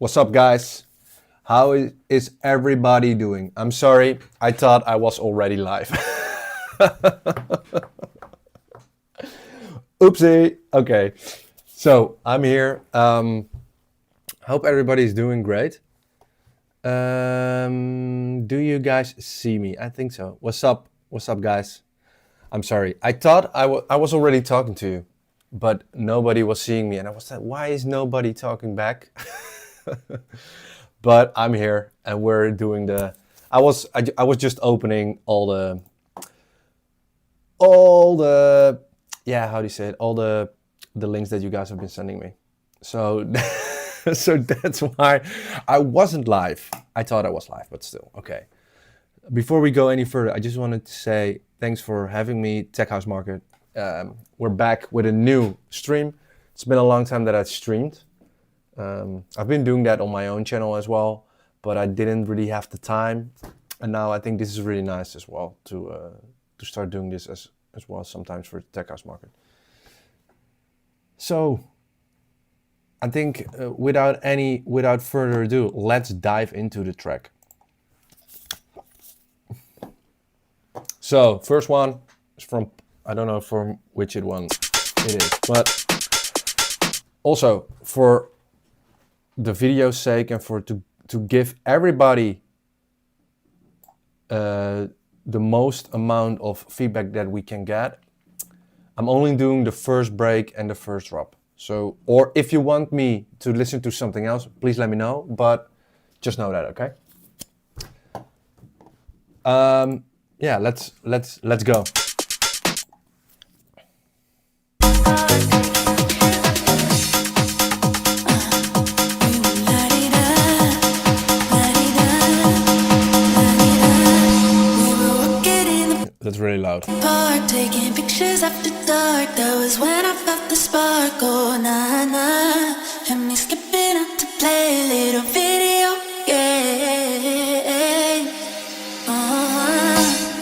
What's up, guys? How is everybody doing? I'm sorry, I thought I was already live. Oopsie. Okay, so I'm here. Hope everybody's doing great. Do you guys see me? I think so. What's up? What's up, guys? I'm sorry. I thought I was already talking to you, but nobody was seeing me, and I was like, why is nobody talking back? But I'm here, and we're doing the. I was just opening all the. Yeah, how do you say it? All the links that you guys have been sending me. So so that's why I wasn't live. I thought I was live, but still okay. Before we go any further, I just wanted to say thanks for having me, Tech House Market. We're back with a new stream. It's been a long time that I've streamed. I've been doing that on my own channel as well, but I didn't really have the time. And now I think this is really nice as well to start doing this as well sometimes for Tech House Market. So I think without further ado, let's dive into the track. So first one is from, I don't know from which one it is, but also for the video's sake and for to give everybody the most amount of feedback that we can get, I'm only doing the first break and the first drop. So, or if you want me to listen to something else, please let me know, but just know that, okay? Yeah, let's go. That's really loud. Park, taking pictures after dark. That was when I felt the spark. Oh, nah, nah. And me skipping out to play a little video game.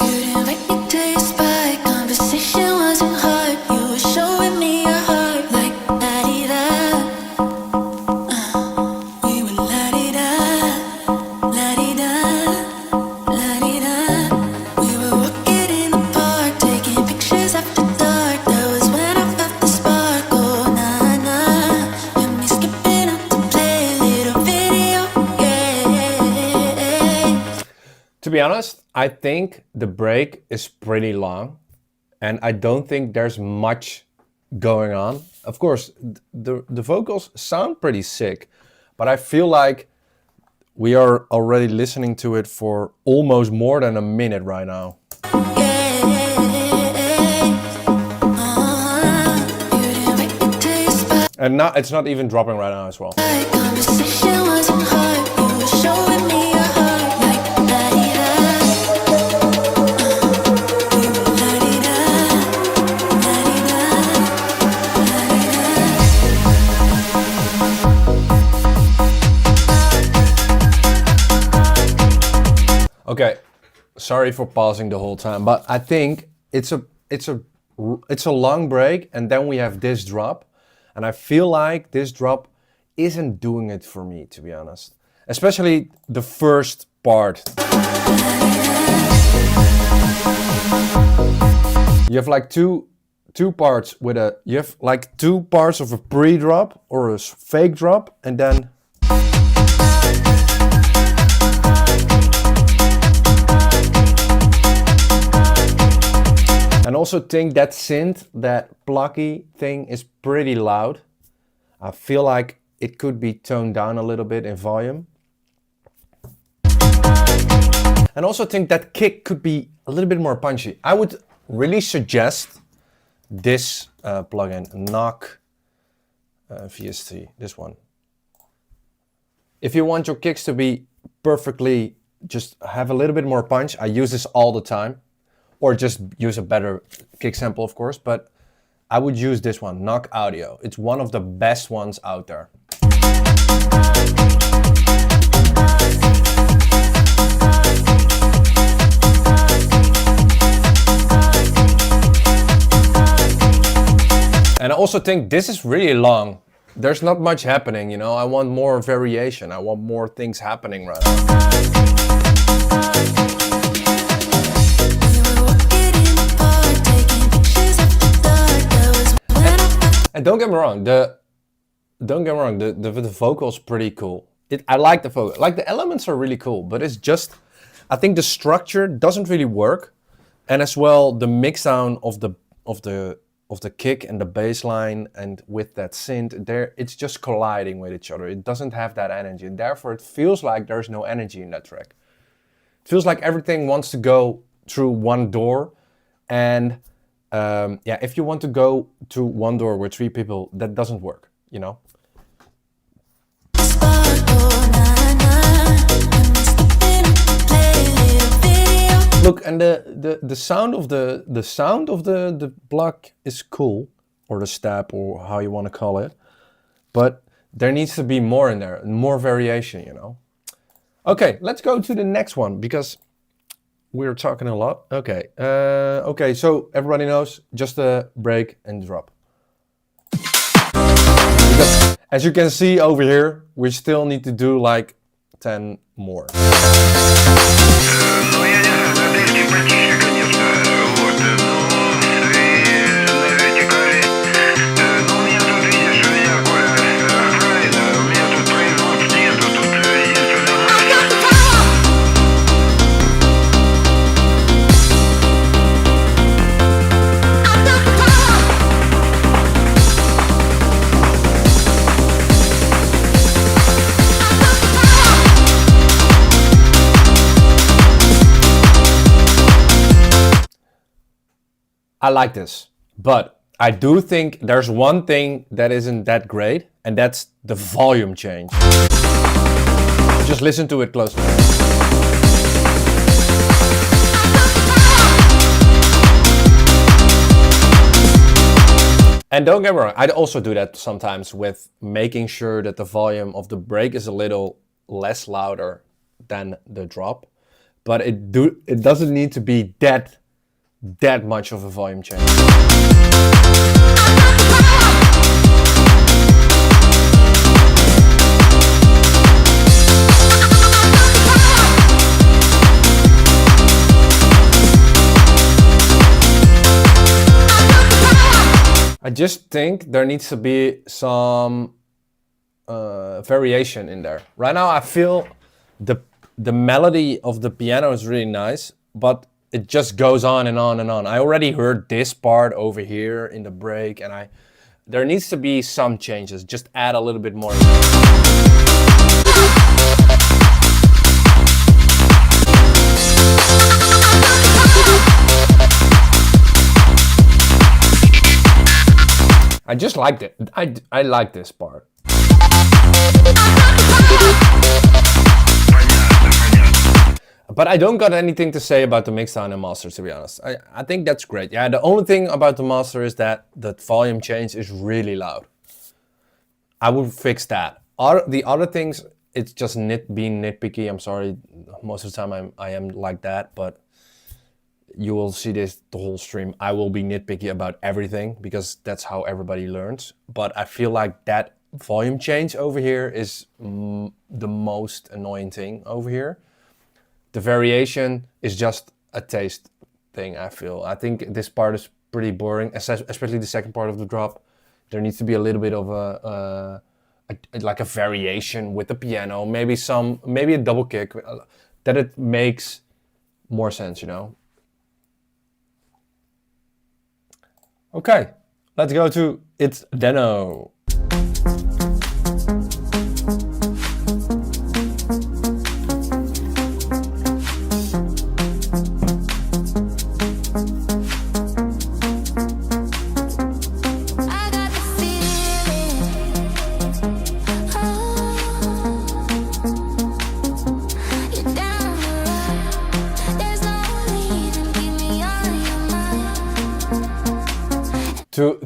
You didn't invite me to your spot. Conversation wasn't hard. You were showing me your heart like la-di-da. We were la-di-da, la-di-da, la-di-da. We were walking in the park, taking pictures after dark. That was when I felt the spark. Oh, nah, nah. And me skipping out to play a little video game. To be honest, I think the break is pretty long and I don't think there's much going on. Of course, the vocals sound pretty sick, but I feel like we are already listening to it for almost more than a minute right now. You didn't invite me to your spot. And now it's not even dropping right now as well. Conversation wasn't hard. You were showing me your heart like la-di-da. We were la-di-da, la-di-da, la-di-da. Okay, sorry for pausing the whole time, but I think it's a long break and then we have this drop, and I feel like this drop isn't doing it for me, to be honest. Especially the first part. You have like two parts with you have like two parts of a pre-drop or a fake drop, and then and also think that synth, that plucky thing is pretty loud. I feel like it could be toned down a little bit in volume. And also think that kick could be a little bit more punchy. I would really suggest this plugin, Knock VST, this one. If you want your kicks to be perfectly, just have a little bit more punch, I use this all the time. Or just use a better kick sample, of course, but I would use this one, Knock Audio. It's one of the best ones out there. And I also think this is really long. there's not much happening, you know. I want more variation. I want more things happening right now. And don't get me wrong, the vocal's pretty cool. I like the vocal. Like the elements are really cool, but it's just, I think the structure doesn't really work, and as well the mix down of the kick and the bass line and with that synth there, it's just colliding with each other. It doesn't have that energy, and therefore it feels like there's no energy in that track. It feels like everything wants to go through one door, and yeah, if you want to go to one door with 3 people, that doesn't work, you know. Look, and the sound of the block is cool, or the step, or how you want to call it, but there needs to be more in there, more variation, you know. Okay, let's go to the next one because we're talking a lot. Okay, okay, so everybody knows, just a break and drop. Because as you can see over here, we still need to do like 10 more. I like this, but I do think there's one thing that isn't that great, and that's the volume change. Just listen to it closely. And don't get me wrong, I also do that sometimes with making sure that the volume of the break is a little less louder than the drop, but it doesn't need to be that much of a volume change. I just think there needs to be some variation in there. Right now I feel the melody of the piano is really nice, but it just goes on and on and on. I already heard this part over here in the break, and there needs to be some changes. Just add a little bit more. I just liked it. I like this part. But I don't got anything to say about the mixdown and master, to be honest. I think that's great. Yeah, the only thing about the master is that the volume change is really loud. I would fix that. The other things, it's just being nitpicky. I'm sorry, most of the time I am like that, but you will see this the whole stream. I will be nitpicky about everything because that's how everybody learns. But I feel like that volume change over here is the most annoying thing over here. The variation is just a taste thing, I feel. I think this part is pretty boring, especially the second part of the drop. There needs to be a little bit of like a variation with the piano, maybe a double kick, that it makes more sense, you know? Okay, let's go to It's Deno.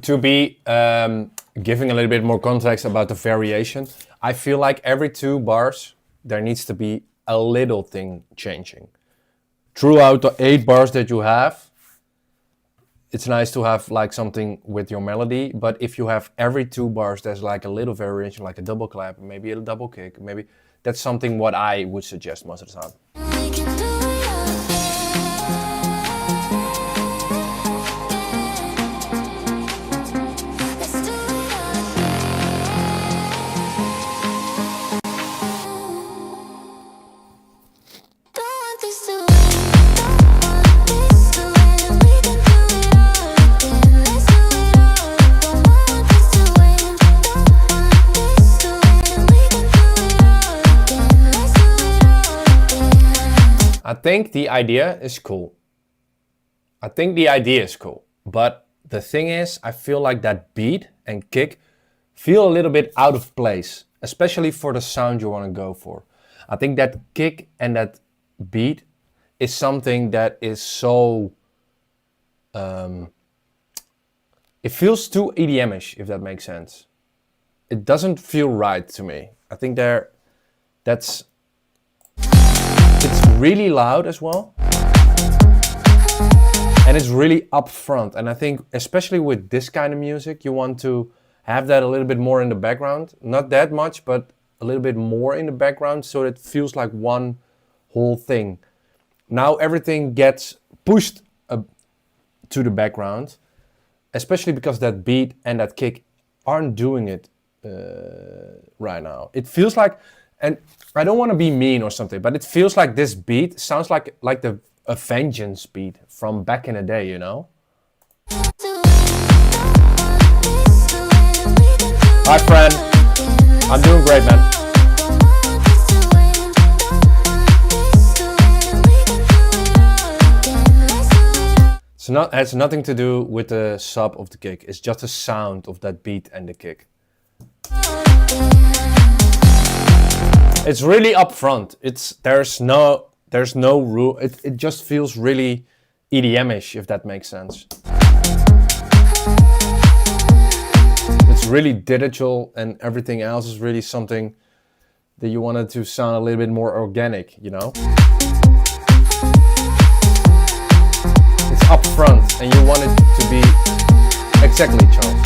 To be giving a little bit more context about the variation, I feel like every 2 bars there needs to be a little thing changing. Throughout the 8 bars that you have, it's nice to have like something with your melody, but if you have every 2 bars, there's like a little variation, like a double clap, maybe a double kick, maybe that's something what I would suggest most of the time. We can do it all again. Let's do it all again. Don't want this to end. Don't want this to end. We can do it all again. Let's do it all. Don't want this to end. Don't want this to end. We can do it all again. Let's do it all again. I think the idea is cool. But the thing is, I feel like that beat and kick feel a little bit out of place, especially for the sound you want to go for. I think that kick and that beat is something that is so... it feels too EDM-ish, if that makes sense. It doesn't feel right to me. I think it's really loud as well. And it's really upfront. And I think especially with this kind of music, you want to have that a little bit more in the background. Not that much, but a little bit more in the background so it feels like one whole thing. Now everything gets pushed to the background, especially because that beat and that kick aren't doing it right now. It feels like, and I don't want to be mean or something, but it feels like this beat sounds like a Vengeance beat from back in the day, you know? Hi friend, I'm doing great, man. It has nothing to do with the sub of the kick. It's just the sound of that beat and the kick. It's really upfront. There's no rule. It just feels really EDM-ish, if that makes sense. It's really digital, and everything else is really something that you wanted to sound a little bit more organic, you know? It's upfront, and you want it to be exactly, Charles.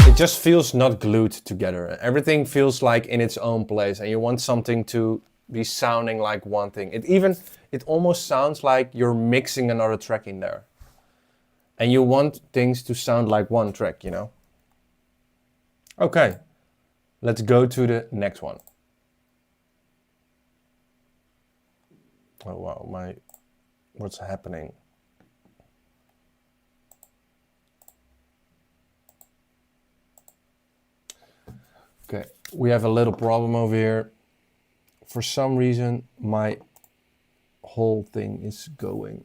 It just feels not glued together. Everything feels like in its own place, and you want something to be sounding like one thing. It almost sounds like you're mixing another track in there. And you want things to sound like one track, you know? Okay, let's go to the next one. Oh wow, what's happening? Okay, we have a little problem over here. For some reason, my whole thing is going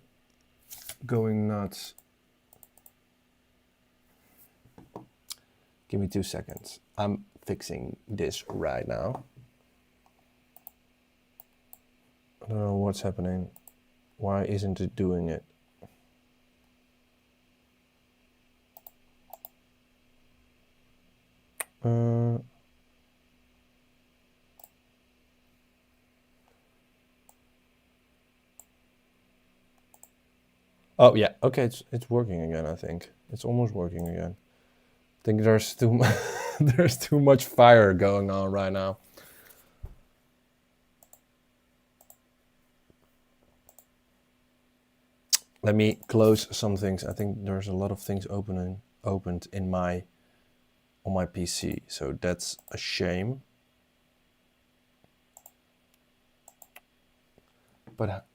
nuts. Give me 2 seconds. I'm fixing this right now. I don't know what's happening. Why isn't it doing it? Oh yeah, okay, it's working again. I think it's almost working again. I think there's there's too much fire going on right now. Let me close some things. I think there's a lot of things opened on my PC, so that's a shame. But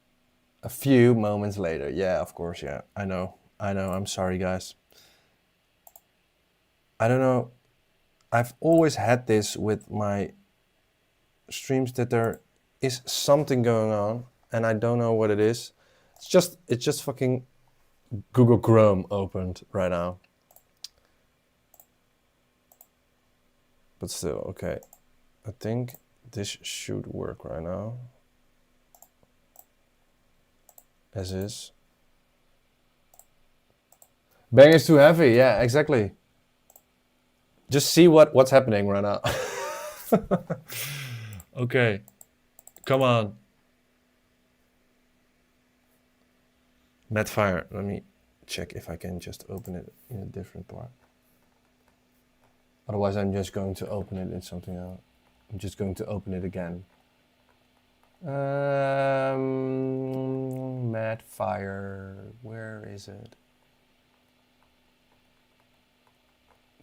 a few moments later, yeah, of course, yeah, I know, I'm sorry guys. I don't know, I've always had this with my streams that there is something going on and I don't know what it is. It's just fucking Google Chrome opened right now. But still, okay. I think this should work right now. As is. Bang is too heavy, yeah, exactly. Just see what's happening right now. Okay, come on. Madfire, let me check if I can just open it in a different part. Otherwise, I'm just going to open it in something else. I'm just going to open it again. Madfire, where is it?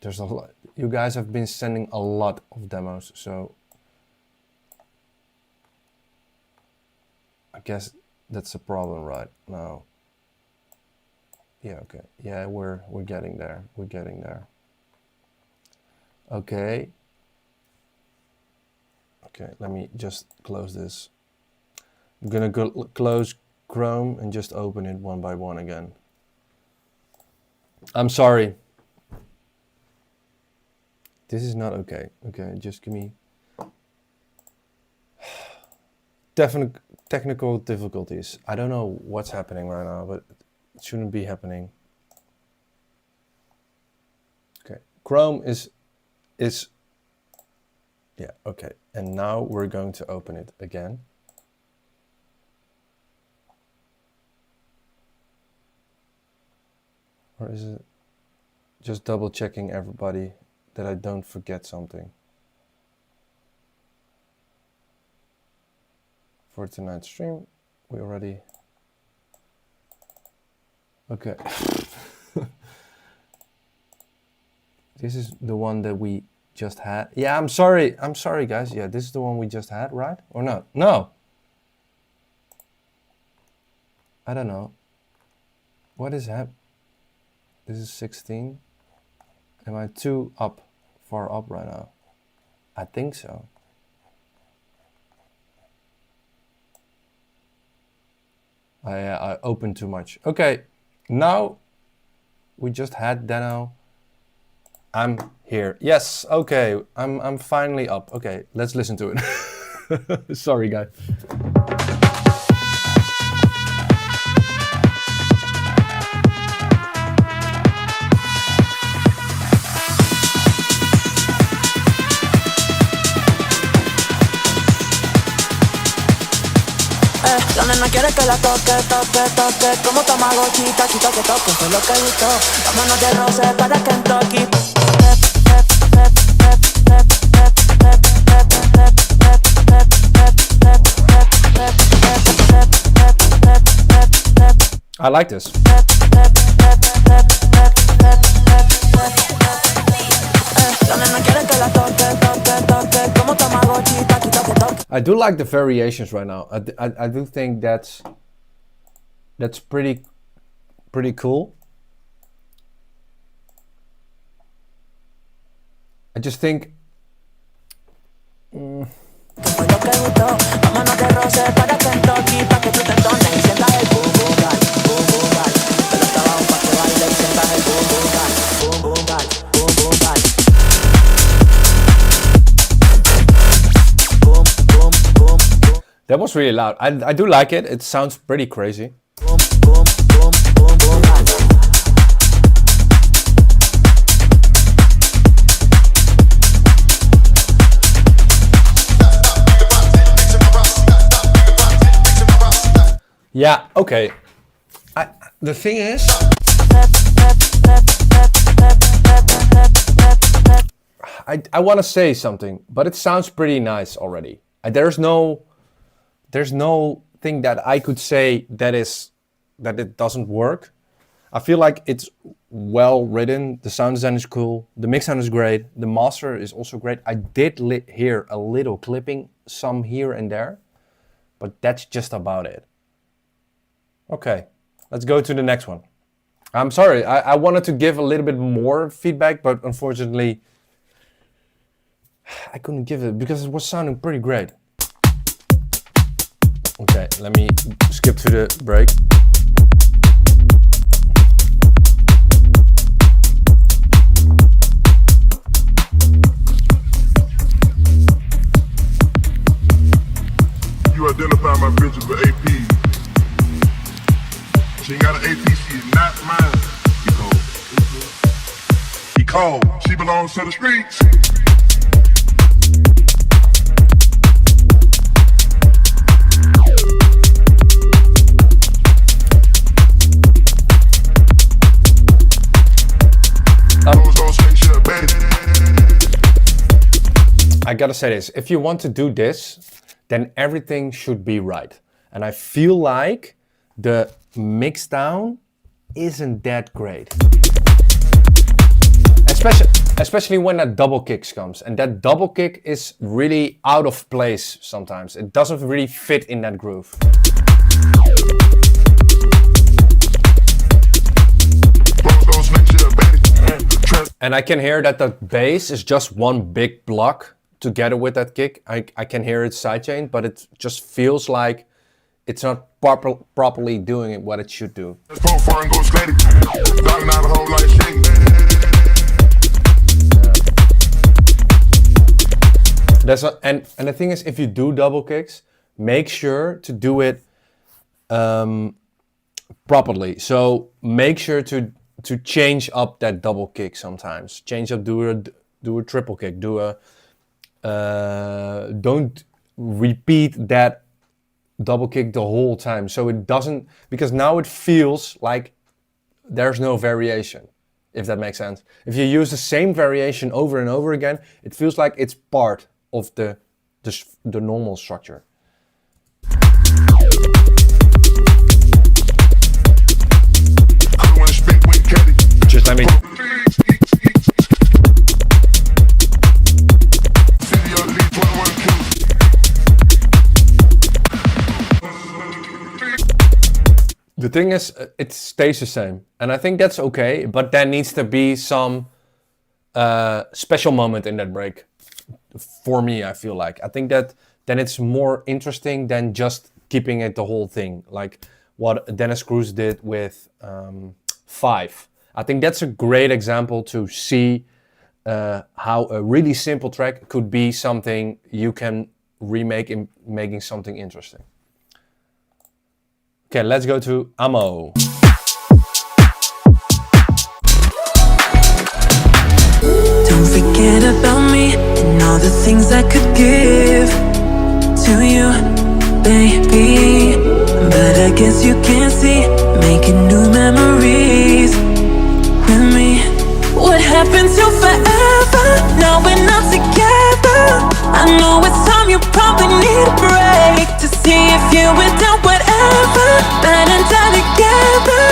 There's a lot. You guys have been sending a lot of demos, so I guess that's a problem right now. Yeah, okay. Yeah, we're getting there. We're getting there. Okay. Okay, let me just close this. I'm gonna close Chrome and just open it one by one again. I'm sorry. This is not okay. Okay, just give me definite technical difficulties. I don't know what's happening right now, but it shouldn't be happening. Okay, Chrome is yeah, okay. And now we're going to open it again. Or is it just double checking everybody that I don't forget something for tonight's stream? We already, okay. This is the one that we just had. Yeah, I'm sorry guys. Yeah, this is the one we just had, right? Or not? No. I don't know. What is happening? This is 16. Am I too far up right now? I think so. I opened too much. Okay, now we just had Deno. I'm here. Yes, okay. I'm finally up. Okay, let's listen to it. Sorry, guys. La nena quiere que la toque, toque, toque. Como Tamagotchi, taqui, toque, toque. Fue lo que gustó. Vámonos de roce para Kentucky. I like this. I do like the variations right now. I do think that's pretty cool. I just think that was really loud. I do like it. It sounds pretty crazy. Yeah, okay. The thing is, I want to say something, but it sounds pretty nice already. There's no thing that I could say that it doesn't work. I feel like it's well written. The sound design is cool. The mix sound is great. The master is also great. I did hear a little clipping, some here and there, but that's just about it. Okay, let's go to the next one. I'm sorry, I wanted to give a little bit more feedback, but unfortunately, I couldn't give it because it was sounding pretty great. Okay, let me skip to the break. You identify my bitches with AP. She ain't got an AP, she is not mine. He cold. He cold. She belongs to the streets. gotta say this. If you want to do this, then everything should be right. And I feel like the mix down isn't that great. Especially when that double kick comes. And that double kick is really out of place sometimes. It doesn't really fit in that groove. And I can hear that the bass is just one big block together with that kick. I can hear it sidechained, but it just feels like it's not properly doing what it should do. And the thing is, if you do double kicks, make sure to do it properly. So make sure to change up that double kick sometimes. Change up, do a triple kick, don't repeat that double kick the whole time. So it doesn't, because now it feels like there's no variation, if that makes sense. If you use the same variation over and over again, it feels like it's part of the normal structure. Just let me. The thing is, it stays the same, and I think that's okay. But there needs to be some special moment in that break. For me, I feel like. I think that then it's more interesting than just keeping it the whole thing, like what Dennis Cruz did with 5. I think that's a great example to see how a really simple track could be something you can remake in making something interesting. Okay, let's go to Ammo. Don't forget about me and all the things I could give to you, baby. But I guess you can't see, making new memories with me. What happened to forever? Now we're not together. I know it's time, you probably need a break to see if you were down, whatever. That and die together.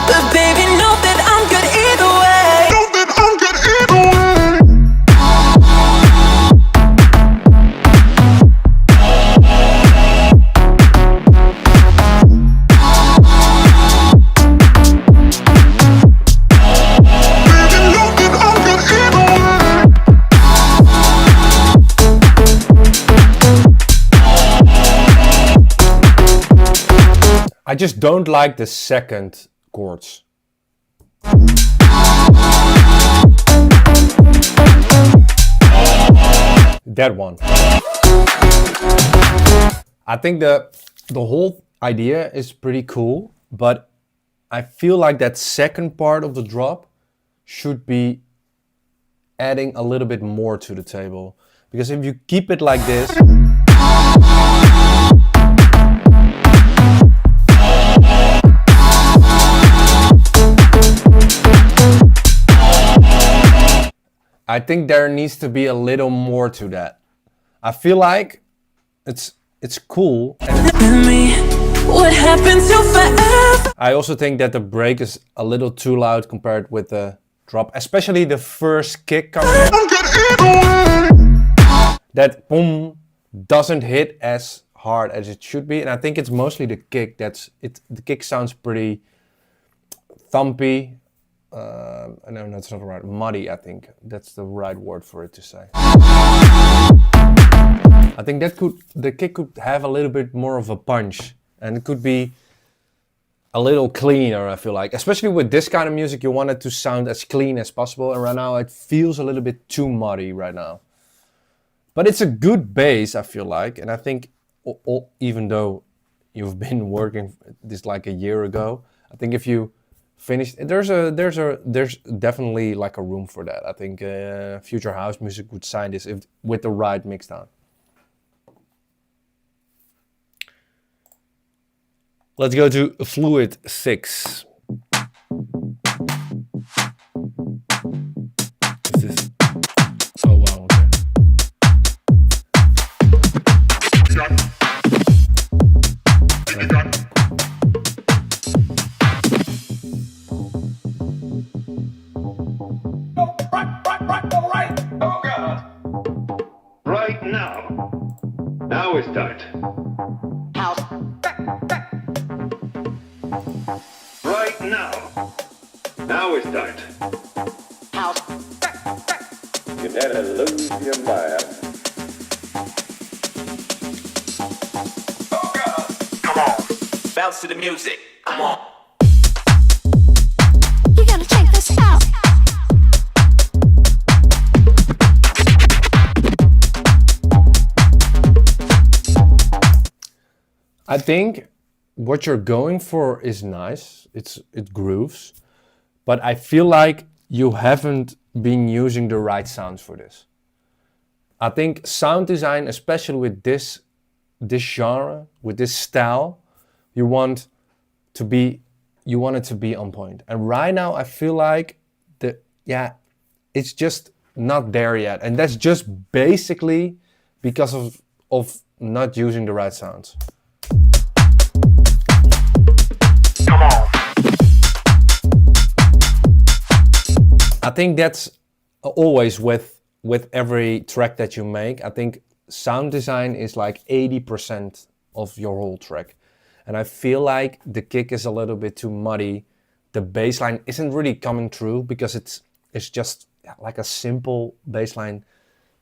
But baby, know that I'm good either way. Know that I'm good either way. I just don't like the second chords. That one. I think the whole idea is pretty cool, but I feel like that second part of the drop should be adding a little bit more to the table. Because if you keep it like this, I think there needs to be a little more to that. I feel like it's cool. What happened to forever? I also think that the break is a little too loud compared with the drop, especially the first kick coming in. That boom doesn't hit as hard as it should be, and I think it's mostly the kick. The kick sounds pretty thumpy. No, that's not right. Muddy, I think that's the right word for it to say. I think the kick could have a little bit more of a punch, and it could be a little cleaner. I feel like, especially with this kind of music, you want it to sound as clean as possible, and right now it feels a little bit too muddy right now. But it's a good bass, I feel like, and I think even though you've been working this like a year ago, I think if you finished, there's definitely like a room for that. I think future house music would sign this with the right mix down. Let's go to Fluid 6. Is this? Oh wow. Okay. it's tight. Right now. Now it's tight. You better lose your mind. Come on. Bounce to the music. Come on. You gotta check this out. I think what you're going for is nice. It grooves, but I feel like you haven't been using the right sounds for this. I think sound design, especially with this genre, with this style, you want it to be on point. And right now I feel like it's just not there yet. And that's just basically because of not using the right sounds. Come on. I think that's always with every track that you make. I think sound design is like 80% of your whole track. And I feel like the kick is a little bit too muddy. The bass line isn't really coming through because it's just like a simple bass line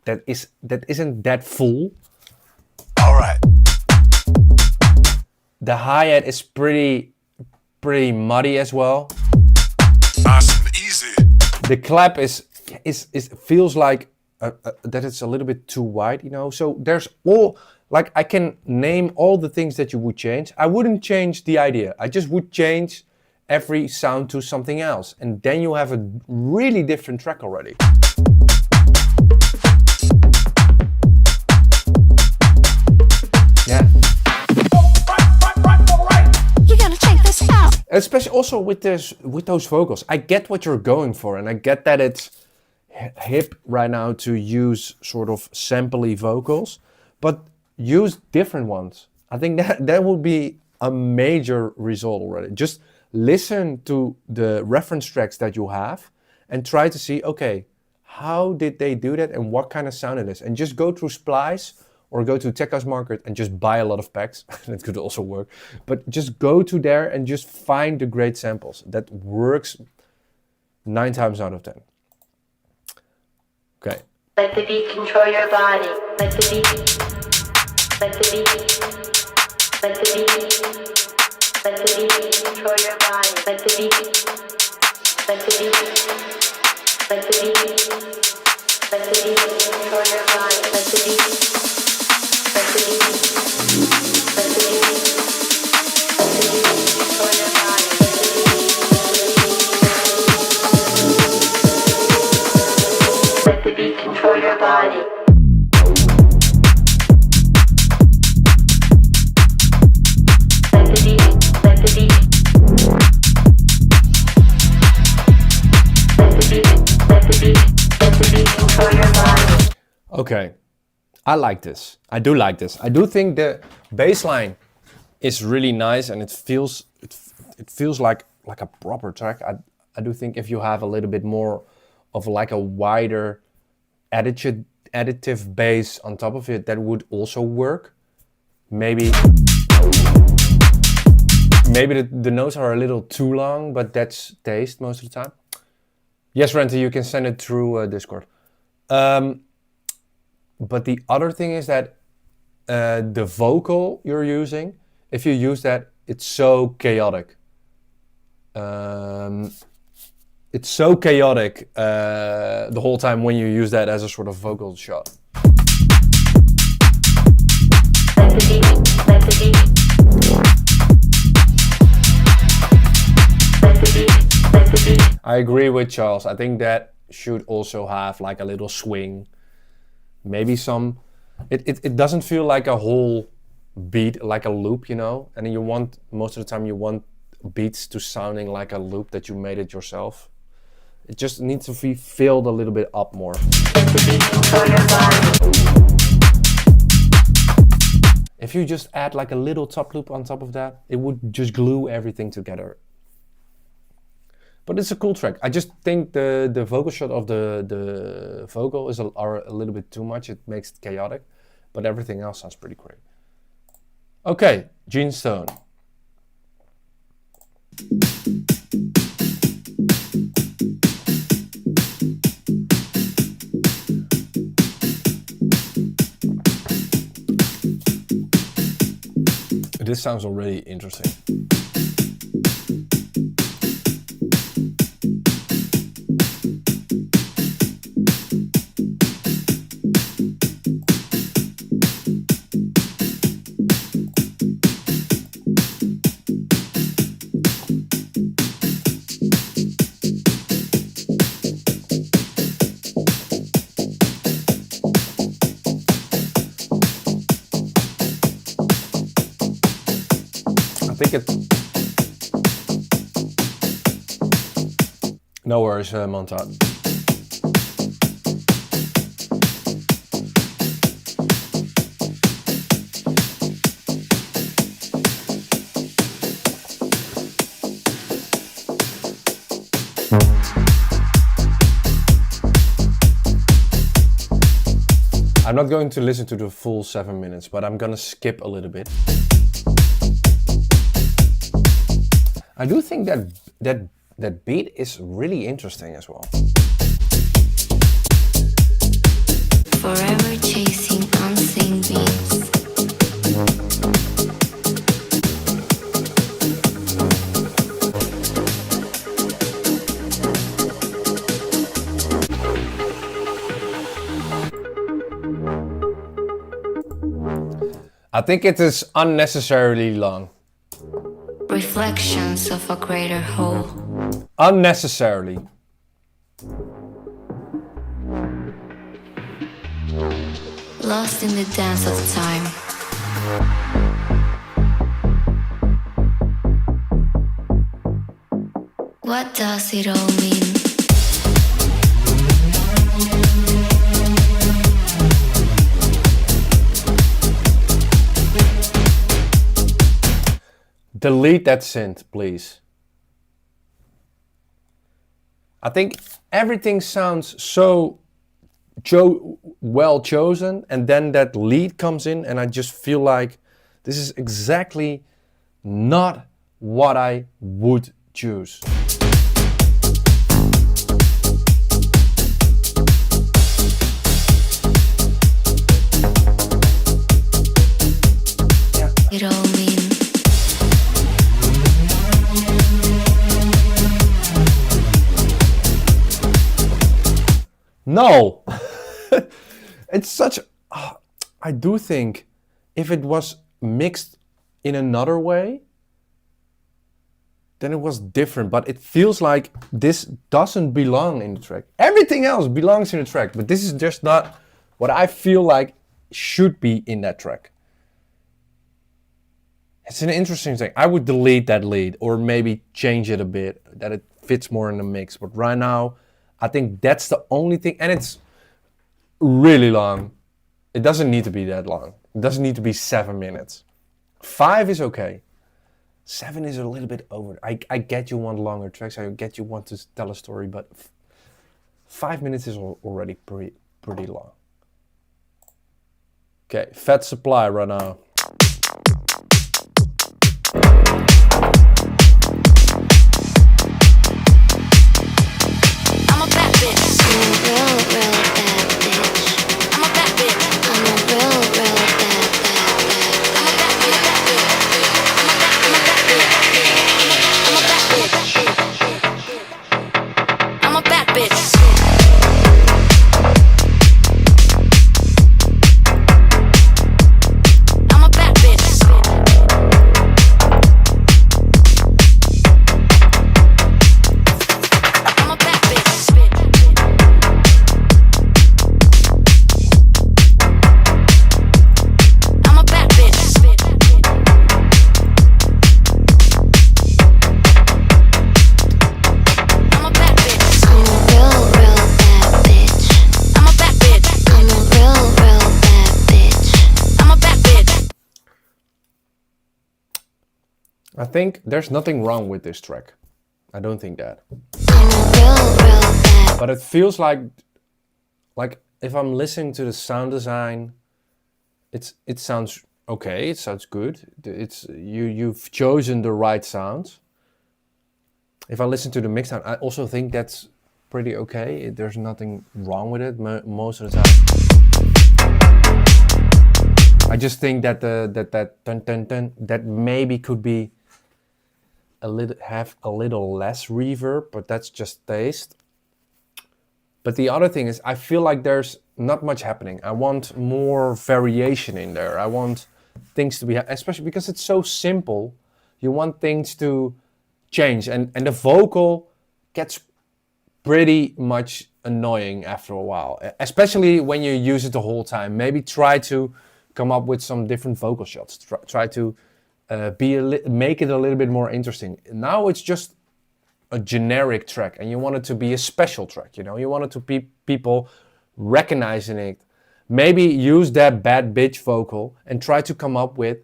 that isn't that full. All right. The hi-hat is pretty muddy as well. Nice and easy. The clap feels like that it's a little bit too wide, you know. So there's I can name all the things that you would change. I wouldn't change the idea. I just would change every sound to something else, and then you have a really different track already. Yeah. You gotta check this out. Especially also with those vocals. I get what you're going for, and I get that it's hip right now to use sort of sampley vocals, but use different ones. I think that would be a major result already. Just listen to the reference tracks that you have and try to see, okay, how did they do that and what kind of sound it is? And just go through Splice or go to Tech House Market and just buy a lot of packs. That could also work. But just go to there and just find the great samples. That works 9 times out of 10. Okay. Let the beat control your body. Let the beat. Let the beat. Let the beat. Let the beat control your body. Let the beat. Let the beat. Let the beat. Let the beat control your body. Let the beat. Let the beat. Let the beat. Let the beat control your body. Let the beat control your body. Let the beat, let the beat. Let the beat, let the beat, let the beat control your body. Okay, I like this. I do like this. I do think the bass line is really nice, and it feels like a proper track. I do think if you have a little bit more of like a wider additive bass on top of it, that would also work. Maybe the notes are a little too long, but that's taste most of the time. Yes, Renta, you can send it through Discord. But the other thing is that the vocal you're using, if you use that, it's so chaotic. It's so chaotic the whole time when you use that as a sort of vocal shot. Let the beat, let the beat. Let the beat, let the beat. I agree with Charles. I think that should also have like a little swing. Maybe some... It doesn't feel like a whole beat, like a loop, you know? And you want, most of the time you want beats to sounding like a loop that you made it yourself. It just needs to be filled a little bit up more. Let the beat control your body. If you just add like a little top loop on top of that, it would just glue everything together. But it's a cool track. I just think the vocal shot of the vocal are a little bit too much. It makes it chaotic, but everything else sounds pretty great. Okay, Gene Stone. This sounds already interesting. I think it. No worries, Montad. I'm not going to listen to the full 7 minutes, but I'm gonna skip a little bit. I do think that beat is really interesting as well. Forever chasing unseen beats. I think it is unnecessarily long. Reflections of a greater whole. Unnecessarily. Lost in the dance of time. What does it all mean? Delete that synth, please. I think everything sounds so well chosen, and then that lead comes in, and I just feel like this is exactly not what I would choose. It all mean. No, it's such. I do think if it was mixed in another way, then it was different. But it feels like this doesn't belong in the track. Everything else belongs in the track, but this is just not what I feel like should be in that track. It's an interesting thing. I would delete that lead or maybe change it a bit, that it fits more in the mix. But right now, I think that's the only thing, and it's really long. It doesn't need to be that long. It doesn't need to be 7 minutes. 5 is okay. 7 is a little bit over. I get you want longer tracks. I get you want to tell a story, but 5 minutes is already pretty long. Okay, Fat Supply right now. I'm a bad bitch. I'm a real bad bitch. I'm a bad bitch. I'm a real bad bitch. I'm a bad bitch. I'm a bad bitch. I think there's nothing wrong with this track. I don't think that. But it feels like if I'm listening to the sound design, it sounds okay. It sounds good. You've chosen the right sounds. If I listen to the mixdown, I also think that's pretty okay. There's nothing wrong with it most of the time. I just think that that dun dun dun that maybe could be have a little less reverb, but that's just taste. But the other thing is, I feel like there's not much happening. I want more variation in there. I want things to be, especially because it's so simple. You want things to change, and the vocal gets pretty much annoying after a while, especially when you use it the whole time. Maybe try to come up with some different vocal shots. Try to make it a little bit more interesting. Now it's just a generic track, and you want it to be a special track. You know, you want it to be people recognizing it. Maybe use that bad bitch vocal and try to come up with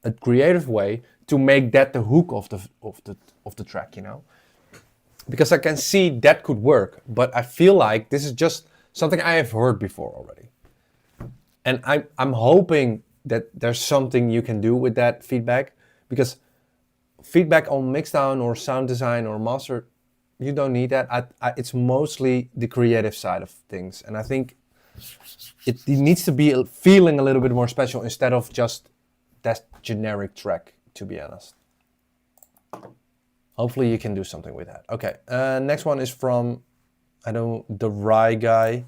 a creative way to make that the hook of the track. You know, because I can see that could work, but I feel like this is just something I have heard before already, and I'm hoping that there's something you can do with that feedback, because feedback on mixdown or sound design or master, you don't need that. It's mostly the creative side of things, and I think it needs to be feeling a little bit more special instead of just that generic track, to be honest. Hopefully you can do something with that. Okay, next one is from, the Rye Guy.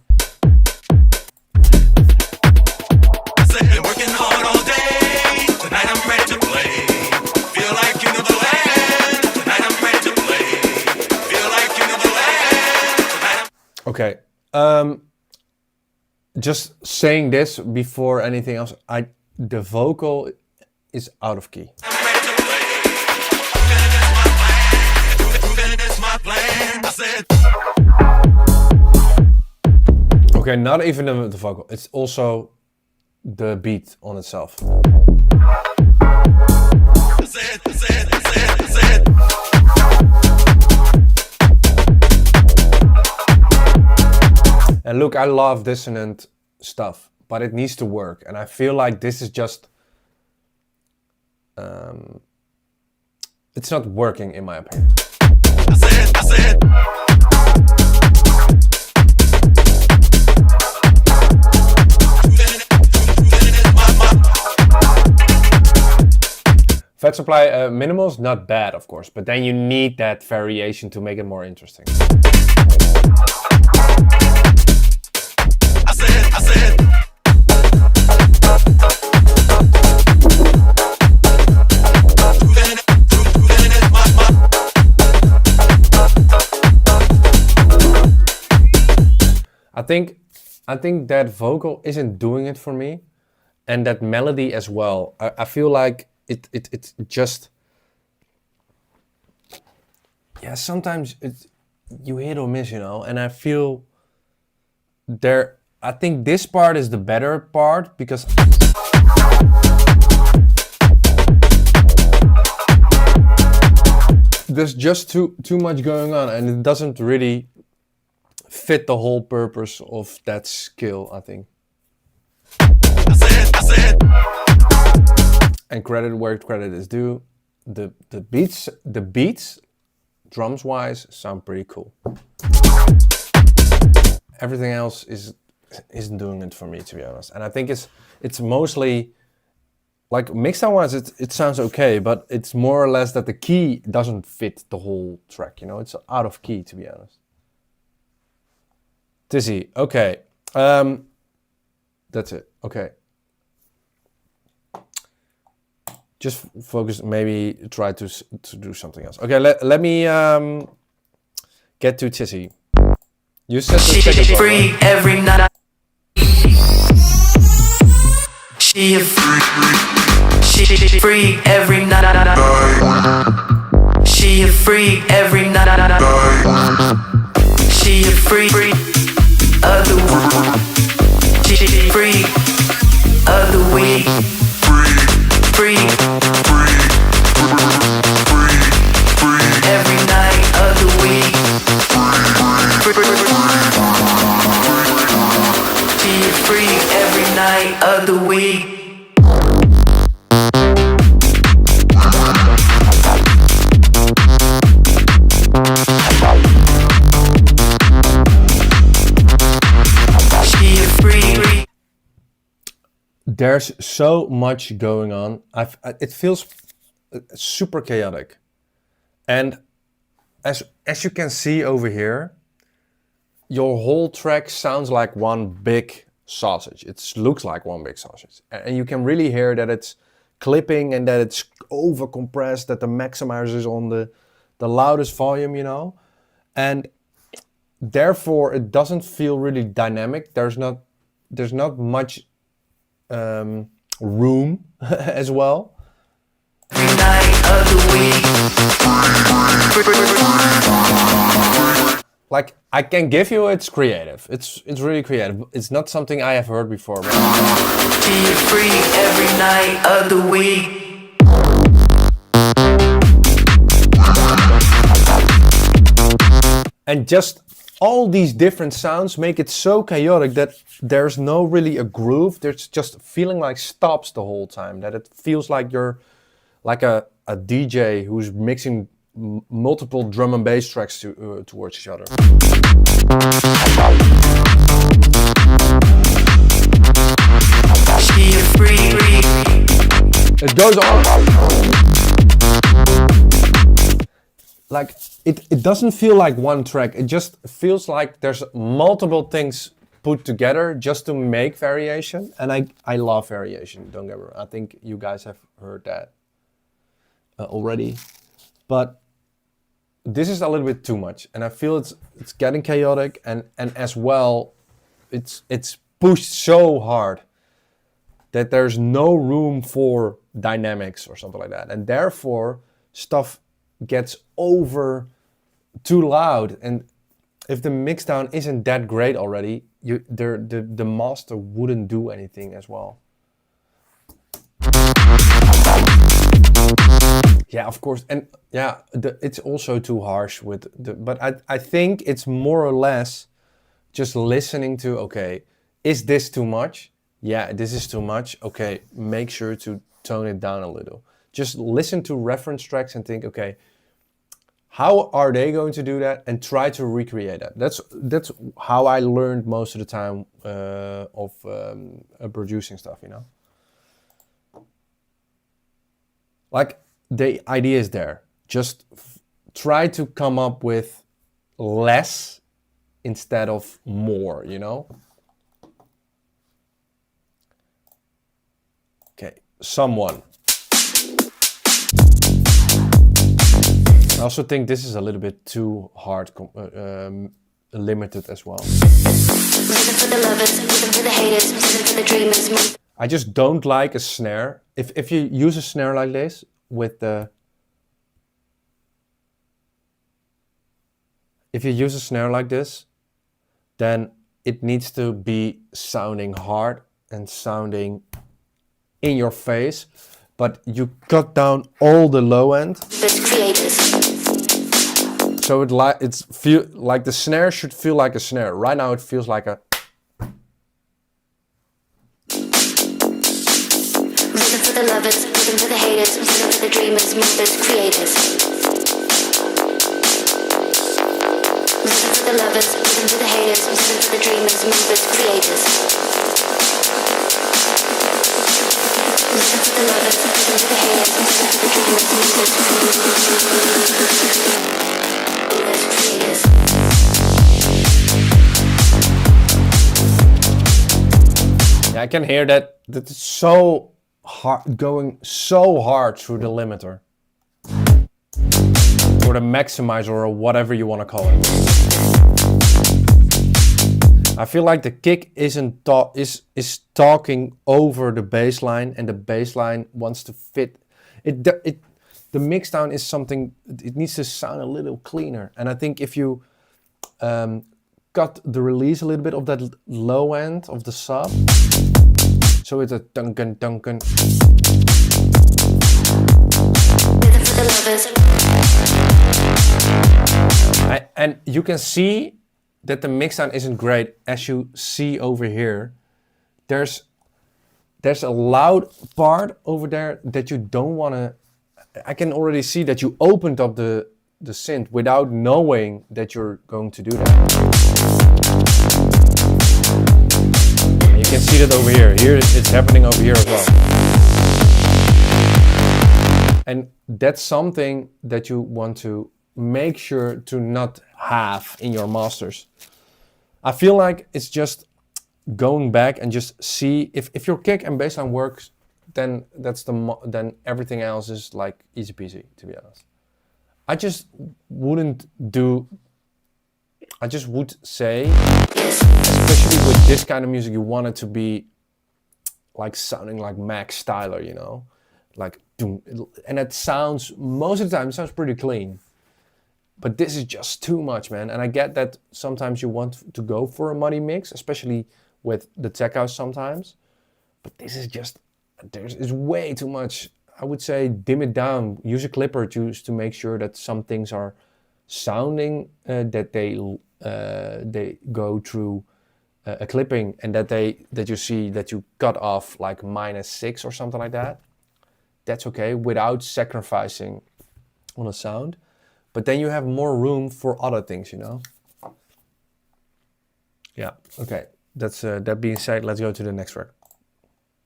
Been working hard all day. Tonight I'm ready to play. Feel like king of the land. Tonight I'm ready to play. Feel like king of the land. Okay. Just saying this before anything else, the vocal is out of key. I'm ready to play. It's my plan. I said. Okay, not even the vocal. It's also the beat on itself. And look, I love dissonant stuff, but it needs to work. And I feel like this is just, it's not working in my opinion. Fat Supply Minimal's not bad, of course, but then you need that variation to make it more interesting. I think that vocal isn't doing it for me, and that melody as well. I feel like it just, yeah, sometimes you hit or miss, you know, and I feel I think this part is the better part, because there's just too much going on, and it doesn't really fit the whole purpose of that skill, I think. And credit where credit is due. The beats, drums wise, sound pretty cool. Everything else isn't doing it for me, to be honest. And I think it's mostly like mixdown wise, it sounds okay, but it's more or less that the key doesn't fit the whole track. You know, it's out of key, to be honest. Tizzy, okay. That's it. Okay. Just focus, maybe try to do something else. Okay, let me get to Tizzy. You said the second part, Free right? every night. She a freak. She free every night. She a freak every night. She a freak of the week. She free of the week. Free every night of the week. She free every night of the week. there's so much going on. It feels super chaotic. And as you can see over here, your whole track sounds like one big sausage. It looks like one big sausage. And you can really hear that it's clipping and that it's over compressed, that the maximizer is on the loudest volume, you know? And therefore it doesn't feel really dynamic. There's not much room as well. Like, I can give you it's creative. It's really creative. It's not something I have heard before. Be free every night of the week. And just all these different sounds make it so chaotic that there's no really a groove. There's just feeling like stops the whole time. That it feels like you're like a DJ who's mixing multiple drum and bass tracks towards each other. It goes on. Like, it doesn't feel like one track. It just feels like there's multiple things put together just to make variation. And I love variation, don't get me wrong. I think you guys have heard that already. But this is a little bit too much, and I feel it's getting chaotic, and as well, it's pushed so hard that there's no room for dynamics or something like that, and therefore stuff gets over too loud. And if the mixdown isn't that great already, the master wouldn't do anything as well. Yeah, of course, and yeah, it's also too harsh with but I think it's more or less just listening to, okay, is this too much? Yeah, this is too much. Okay, make sure to tone it down a little. Just listen to reference tracks and think, okay, how are they going to do that? And try to recreate that. That's how I learned most of the time of producing stuff, you know? Like, the idea is there. Just try to come up with less instead of more, you know? Okay, someone. I also think this is a little bit too hard, limited as well. I just don't like a snare. If you use a snare like this, if you use a snare like this, then it needs to be sounding hard and sounding in your face, but you cut down all the low end. So it's feel like the snare should feel like a snare. Right now it feels like a. Listen for the lovers, listen for the haters, listen for the dreamers, movers, creators. Listen for the lovers, listen for the haters, listen for the dreamers, movers, creators. Listen for the lovers, listen for the haters, listen for the dreamers, movers, creators. Yeah, I can hear that it's so hard, going so hard through the limiter or the maximizer or whatever you want to call it. I feel like the kick is talking over the bass line, and the bass line wants to fit it. The mixdown is something, it needs to sound a little cleaner, and I think if you cut the release a little bit of that low end of the sub, so it's a duncan. And you can see that the mixdown isn't great, as you see over here. There's a loud part over there that you don't want to. I can already see that you opened up the synth without knowing that you're going to do that. You can see that over here. Here it's happening over here as well. And that's something that you want to make sure to not have in your masters. I feel like it's just going back and just see if your kick and bassline works, then then everything else is like easy peasy, to be honest. I just would say, especially with this kind of music, you want it to be like sounding like Max Styler, you know, like, and it sounds, most of the time it sounds pretty clean, but this is just too much, man. And I get that sometimes you want to go for a muddy mix, especially with the tech house sometimes, but this is just, it's way too much. I would say dim it down, use a clipper to make sure that some things are sounding, that they go through a clipping, and that you see that you cut off like -6 or something like that. That's okay, without sacrificing on the sound. But then you have more room for other things, you know? Yeah, okay. That's that being said, let's go to the next track.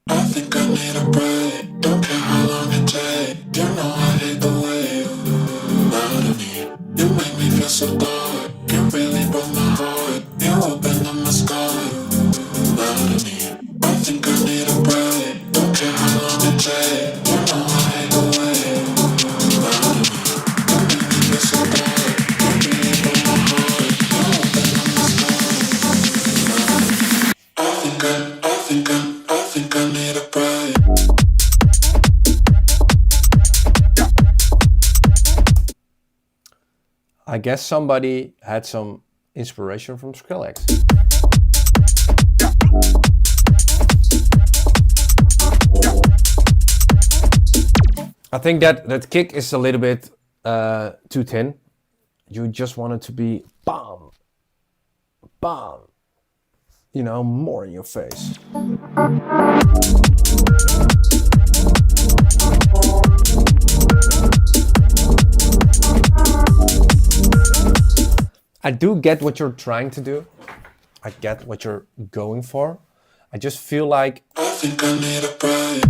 I think I need a break. Don't care how long it takes. You know I hate the way you lie to me. You make me feel so dark. You really broke my heart. You opened up my sky. Lie to me. I think I need a break. Don't care how long it takes. You know I hate the way you lie to me. You make me feel so dark. You really broke my heart. You opened up my sky. I think I need a break. I guess somebody had some inspiration from Skrillex. I think that kick is a little bit too thin. You just want it to be bam, bam, you know, more in your face. I do get what you're trying to do. I get what you're going for. I just feel like I think I need a break.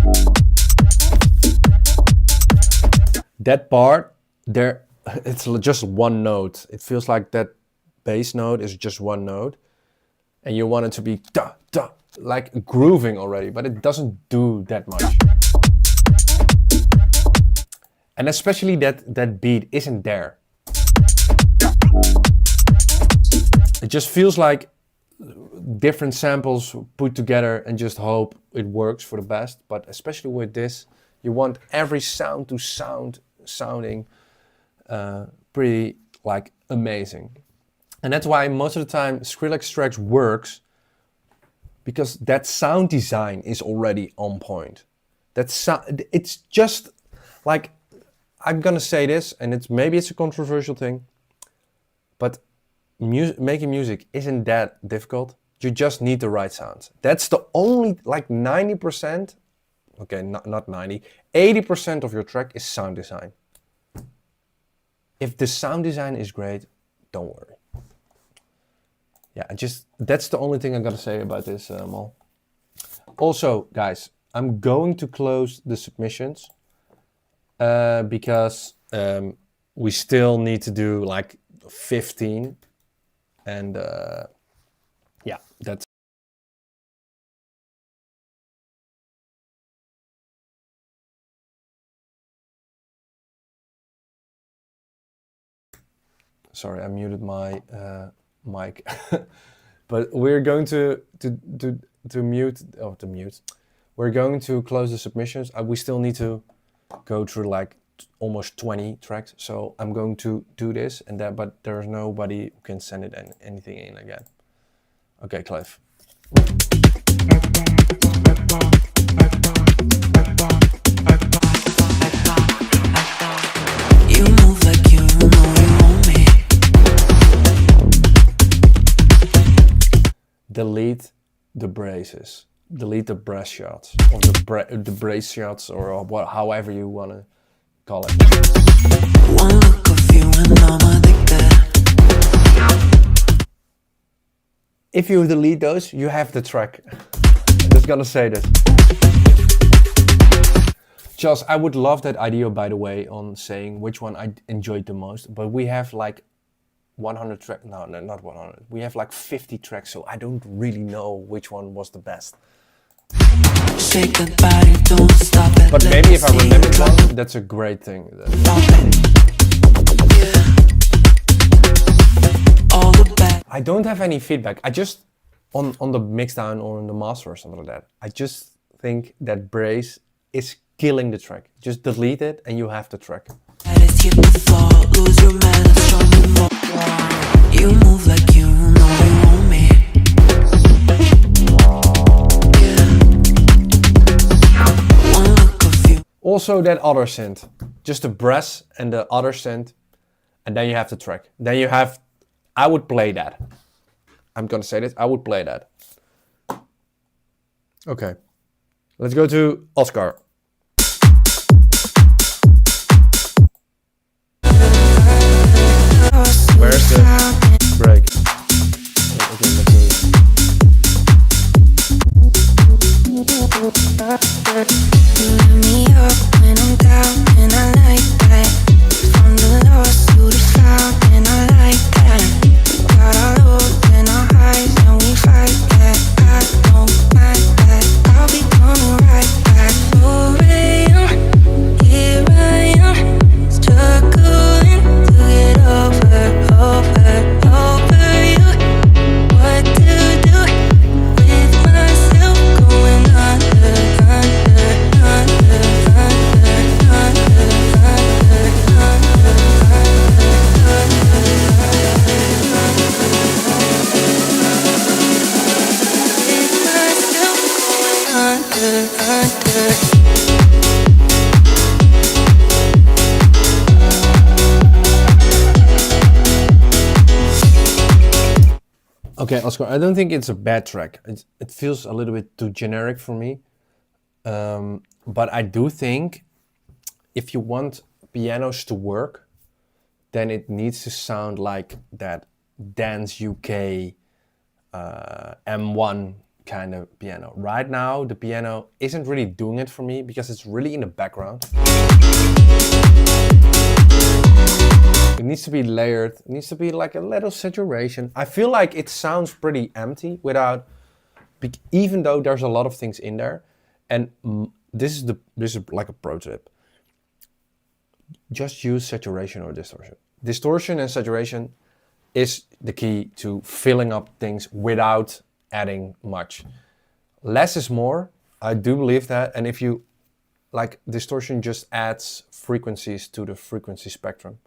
that part there, it's just one note. It feels like that bass note is just one note, and you want it to be da da, like grooving already, but it doesn't do that much. And especially that beat isn't there. It just feels like different samples put together and just hope it works for the best. But especially with this, you want every sound to sounding pretty like amazing. And that's why most of the time Skrillex tracks works, because that sound design is already on point. It's just like, I'm gonna say this, and maybe it's a controversial thing, but making music isn't that difficult. You just need the right sounds. That's the only, like 90%, okay, not 90, 80% of your track is sound design. If the sound design is great, don't worry. Yeah, that's the only thing I gotta say about this, Mal. Also, guys, I'm going to close the submissions because we still need to do like 15. And yeah, that's... Sorry, I muted my mic. But we're going to mute. We're going to close the submissions. We still need to go through like almost 20 tracks, so I'm going to do this and that, but there's nobody who can send it anything in again. Okay, Clive. You move like you know you want me. Delete the braces. Delete the brass shots, or the brace shots, or however you want to call it. One look of you and I'm addicted. If you delete those, you have the track. Just gonna say this. Charles, I would love that idea, by the way, on saying which one I enjoyed the most. But we have like 100 tracks. No, not 100. We have like 50 tracks, so I don't really know which one was the best. Shake that body, don't stop it. But maybe if I remember one, that's a great thing. All the bad. I don't have any feedback. I just, on the mixdown or on the master or something like that, I just think that Brace is killing the track. Just delete it and you have the track. Hit the floor, lose your balance, show me more. You move like you know you want me. One look of you. Also that other synth. Just the brass and the other synth. And then you have the track. Then you have, I would play that. I'm gonna say this, I would play that. Okay. Let's go to Oscar. Where's the break? Okay, let's You lift me up when I'm down, and I like that. From the lost to the found, and I like that. We got our lows and our highs, and we fight that. I don't mind that. I'll be coming right back. So here I am, struggling to get over you. What to do with myself going under. Okay, Oscar, I don't think it's a bad track. It feels a little bit too generic for me. But I do think if you want pianos to work, then it needs to sound like that Dance UK M1 kind of piano. Right now, the piano isn't really doing it for me because it's really in the background. It needs to be layered. It needs to be like a little saturation. I feel like it sounds pretty empty without, even though there's a lot of things in there. And this is like a pro tip. Just use saturation or distortion. Distortion and saturation is the key to filling up things without adding much. Less is more. I do believe that. And if you like, distortion just adds frequencies to the frequency spectrum,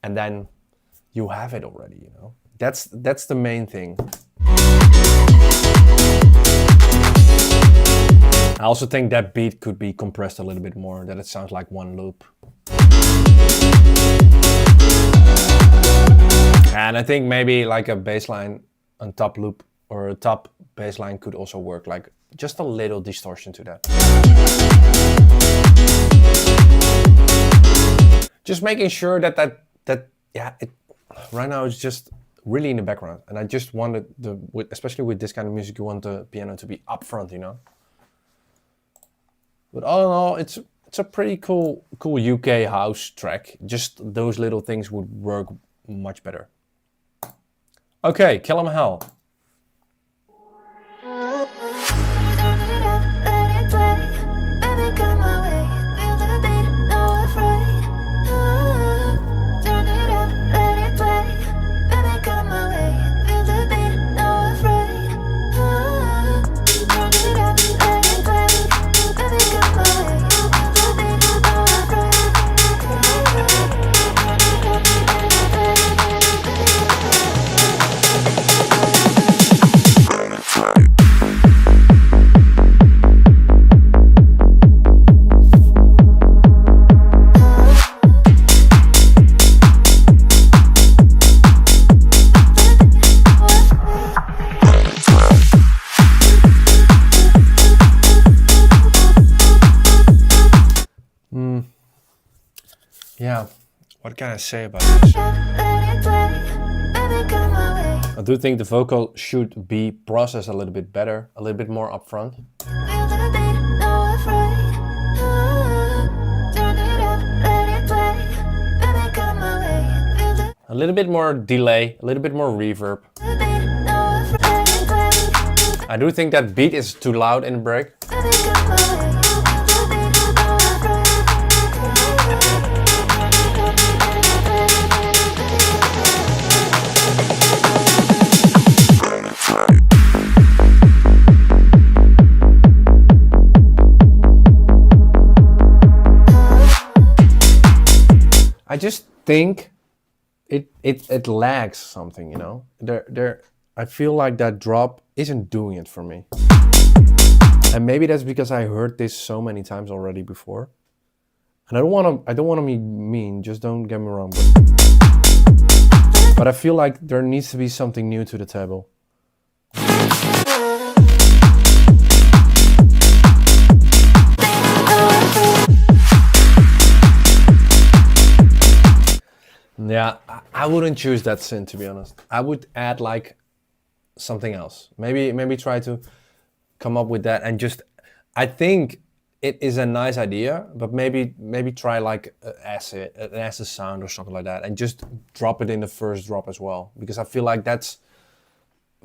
and then you have it already, you know. That's the main thing. I also think that beat could be compressed a little bit more, that it sounds like one loop. And I think maybe like a bass line on top loop or a top bass line could also work, like just a little distortion to that. Just making sure that right now it's just really in the background. And I just wanted especially with this kind of music, you want the piano to be up front, you know? But all in all, it's a pretty cool UK house track. Just those little things would work much better. Okay, Kill 'Em Hell. Yeah, what can I say about this? I do think the vocal should be processed a little bit better, a little bit more upfront. Feel the beat, no afraid. Turn it up, let it play. Baby, come my way. Feel the A little bit more delay, a little bit more reverb. beat, no afraid. Let it play. I do think that beat is too loud in the break. Baby, come my way. Feel the beat, no afraid. I just think it lags something, you know. I feel like that drop isn't doing it for me. And maybe that's because I heard this so many times already before. And I don't want to be mean, just don't get me wrong, but I feel like there needs to be something new to the table. Yeah, I wouldn't choose that synth, to be honest. I would add like something else. Maybe try to come up with that and just. I think it is a nice idea, but maybe try like an acid sound or something like that, and just drop it in the first drop as well. Because I feel like that's,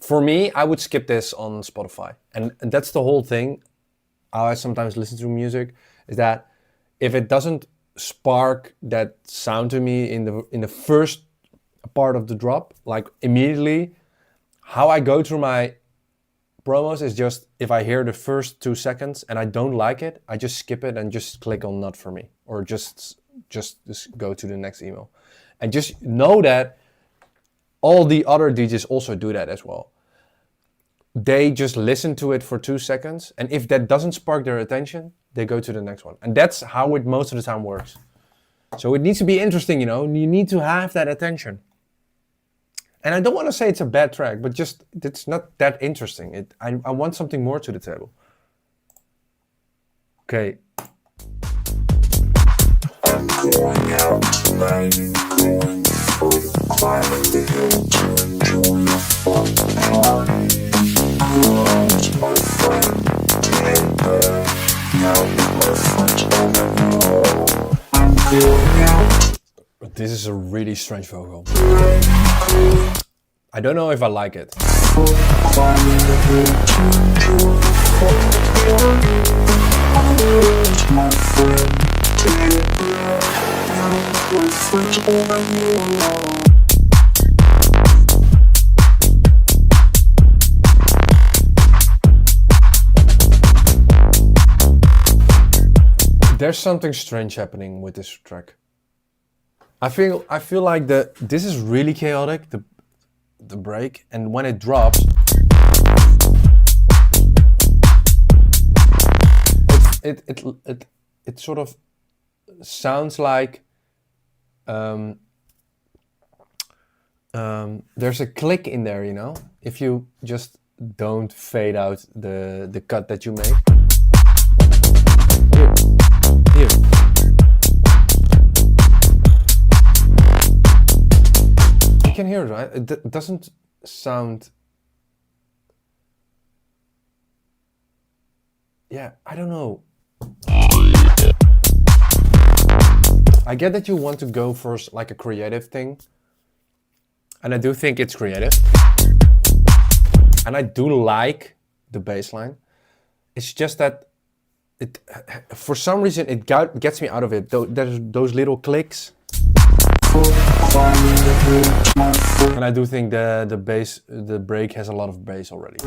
for me, I would skip this on Spotify, and that's the whole thing. How I sometimes listen to music is that if it doesn't spark that sound to me in the first part of the drop, like immediately, how I go through my promos is just, if I hear the first 2 seconds and I don't like it, I just skip it and just click on not for me, or just go to the next email. And just know that all the other DJs also do that as well. They just listen to it for 2 seconds, and if that doesn't spark their attention, they go to the next one. And that's how it most of the time works. So it needs to be interesting, you know, you need to have that attention. And I don't want to say it's a bad track, but just, it's not that interesting. I want something more to the table. Okay. I'm going out tonight, going for the climb of the hill to enjoy the fun. Love's my friend, and now my friends on the road. I'm going out. This is a really strange vocal. I don't know if I like it. There's something strange happening with this track. I feel like this is really chaotic, the break, and when it drops, it sort of sounds like there's a click in there, you know, if you just don't fade out the cut that you make. Here. You can hear it, right? It doesn't sound... Yeah, I don't know. I get that you want to go for like a creative thing. And I do think it's creative. And I do like the bass line. It's just that for some reason it gets me out of it. There's those little clicks. And I do think the break has a lot of bass already.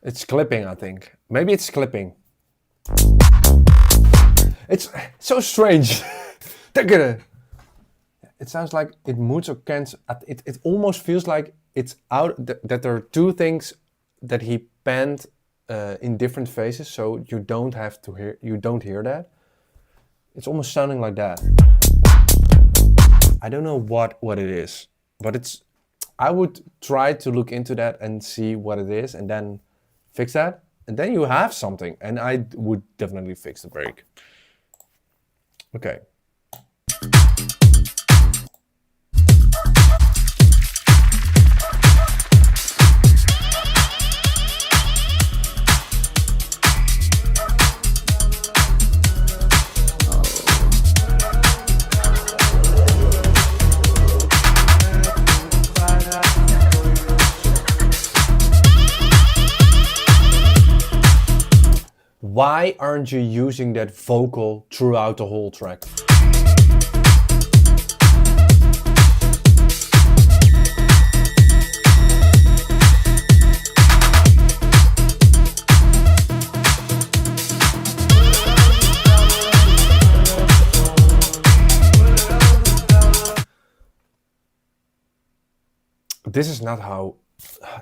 It's clipping, I think. Maybe it's clipping. It's so strange. It sounds like it moods or cancels. It almost feels like it's out, that there are two things that he panned in different phases, so you don't hear that. It's almost sounding like that. I don't know what it is, but I would try to look into that and see what it is, and then Fix that, and then you have something. And I would definitely fix the break. Okay. Why aren't you using that vocal throughout the whole track? This is not how.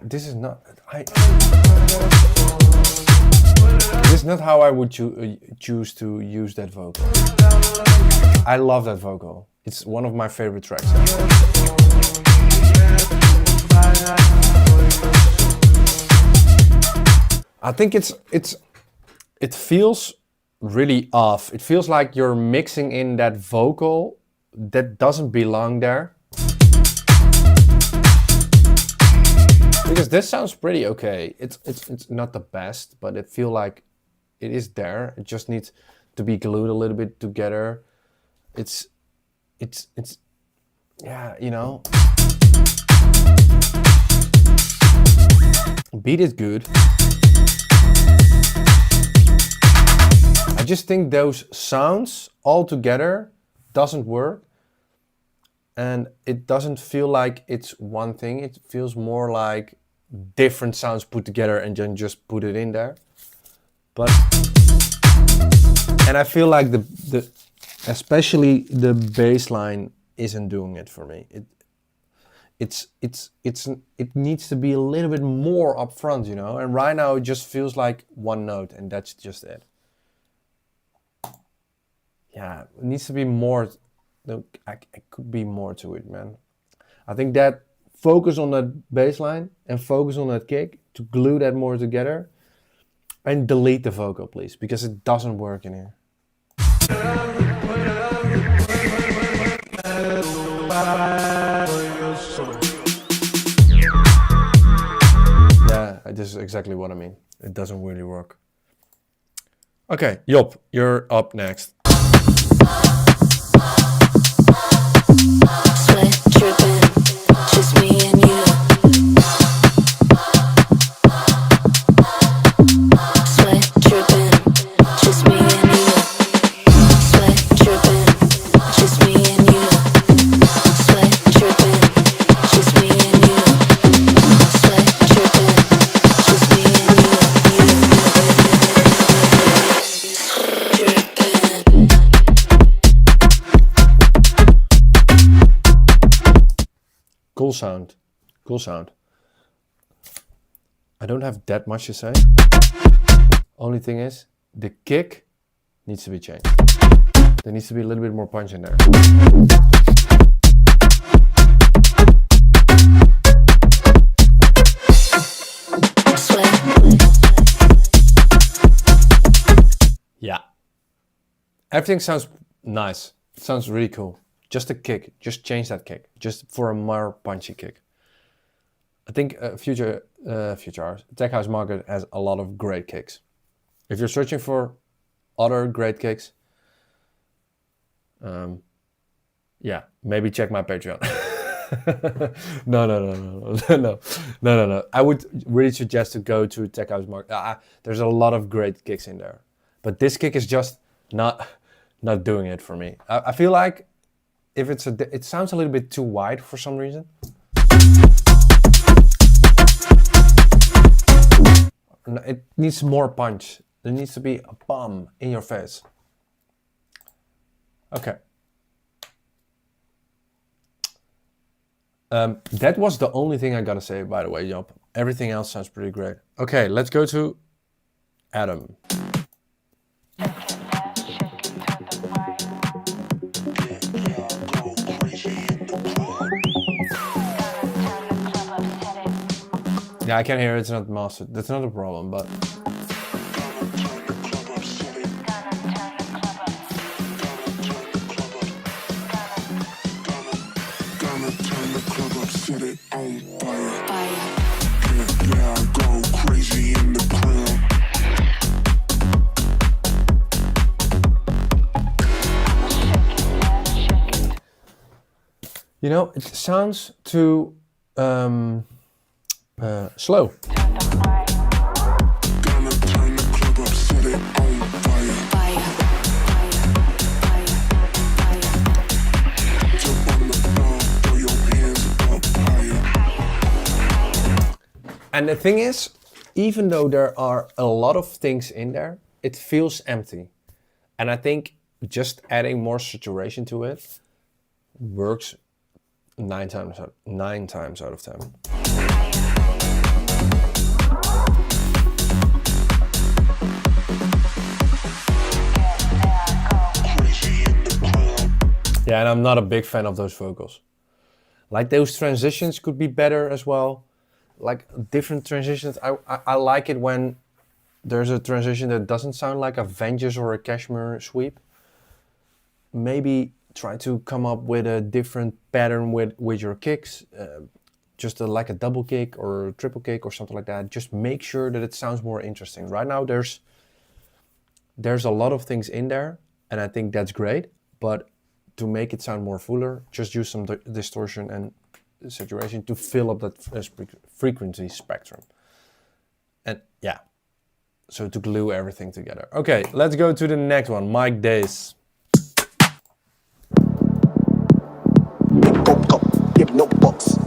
This is not. This is not how I would choose to use that vocal. I love that vocal. It's one of my favorite tracks. I think it feels really off. It feels like you're mixing in that vocal that doesn't belong there. Because this sounds pretty okay. It's not the best, but it feels like it is there. It just needs to be glued a little bit together. It's yeah, you know. Beat is good. I just think those sounds all together doesn't work. And it doesn't feel like it's one thing. It feels more like different sounds put together and then just put it in there. But and I feel like the especially the bass line isn't doing it for me. It needs to be a little bit more upfront, you know. And right now it just feels like one note, and that's just it. Yeah, it needs to be more. It could be more to it, man. I think that focus on that bass line and focus on that kick to glue that more together, and delete the vocal, please, because it doesn't work in here. Yeah, this is exactly what I mean. It doesn't really work. Okay, Job, you're up next. Sweat dripping, just me and you. Sweat dripping, just me and you. Sweat dripping, just me and you. Sweat dripping, just me and you. Sweat dripping, just me and you. Cool sound. Cool sound. I don't have that much to say. Only thing is, the kick needs to be changed. There needs to be a little bit more punch in there. Yeah. Everything sounds nice. It sounds really cool. Just a kick. Just change that kick. Just for a more punchy kick. I think future hours, Tech House market has a lot of great kicks. If you're searching for other great kicks, yeah, maybe check my Patreon. No. I would really suggest to go to Tech House market. There's a lot of great kicks in there, but this kick is just not doing it for me. I feel like if it sounds a little bit too wide for some reason. It needs more punch. There needs to be a bomb in your face. Okay. That was the only thing I gotta say, by the way, Job. Everything else sounds pretty great. Okay, let's go to Adam. Yeah, I can hear it's not mastered. That's not a problem, but Gonna turn the club up, set it on fire. Yeah, I go crazy in the club. you know, it sounds too slow. Gonna turn the club up, set it on fire. Jump on the floor, throw your hands up higher. And the thing is, even though there are a lot of things in there, it feels empty. And I think just adding more saturation to it works 9 times out of 10. Yeah, and I'm not a big fan of those vocals. Like those transitions could be better as well. Like different transitions. I like it when there's a transition that doesn't sound like a Vengeance or a Cashmere sweep. Maybe try to come up with a different pattern with your kicks. Just like a double kick or a triple kick or something like that. Just make sure that it sounds more interesting. Right now there's a lot of things in there, and I think that's great. But to make it sound more fuller, just use some distortion and saturation to fill up that frequency spectrum. And yeah, so to glue everything together. Okay, let's go to the next one, Mike Days. Give no bucks.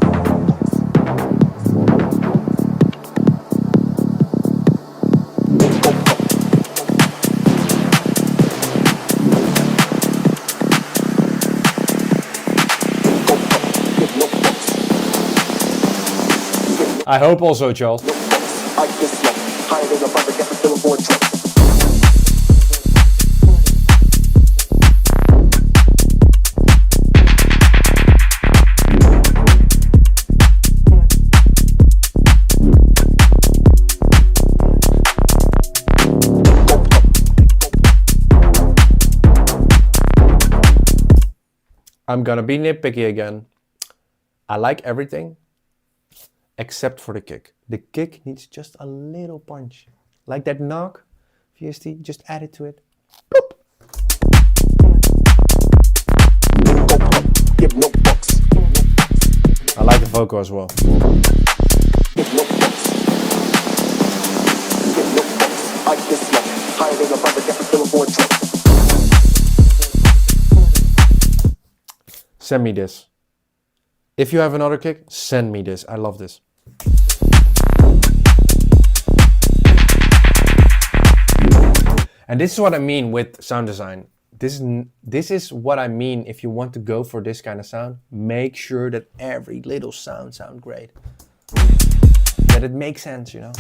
I hope also, Charles. I guess yeah, higher than a brother, get the billboard truck. I'm gonna be nitpicky again. I like everything except for the kick. The kick needs just a little punch. Like that knock, VST, just add it to it. Bloop. Give no bucks. I like the vocal as well. Give no bucks. Give no bucks. I guess yeah, higher than a brother, get the billboard truck. Send me this. If you have another kick, send me this. I love this. And this is what I mean with sound design. This is what I mean if you want to go for this kind of sound. Make sure that every little sound great. That it makes sense, you know?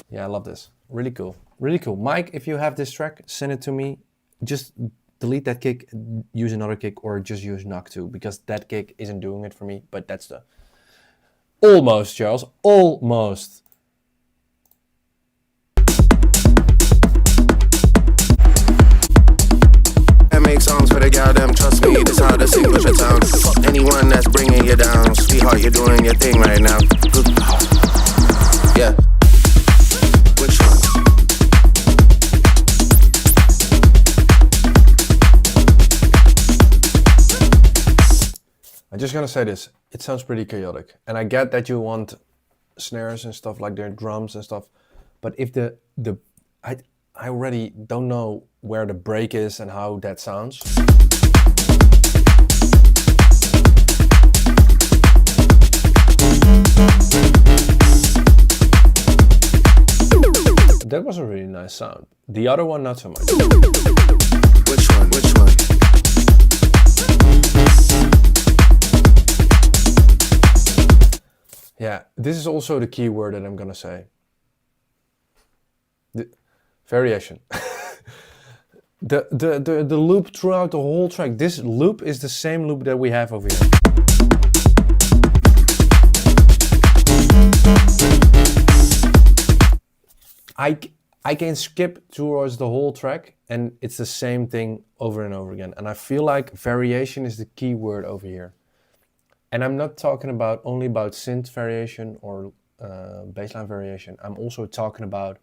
Yeah, I love this. Really cool. Really cool. Mike, if you have this track, send it to me. Just delete that kick, use another kick, or just use knock 2, because that kick isn't doing it for me, but that's the... Almost, Charles. Almost. I make songs for the gal, them trust me, this how the sing push your town. Fuck anyone that's bringing you down. Sweetheart, you're doing your thing right now. Yeah. Which one? I'm just gonna say this, it sounds pretty chaotic. And I get that you want snares and stuff like their drums and stuff, but if I already don't know where the break is and how that sounds. That was a really nice sound. The other one, not so much. Which one? Which one? Yeah, this is also the key word that I'm gonna say. The variation. the loop throughout the whole track. This loop is the same loop that we have over here. I can skip towards the whole track and it's the same thing over and over again. And I feel like variation is the key word over here. And I'm not talking about only about synth variation or bassline variation. I'm also talking about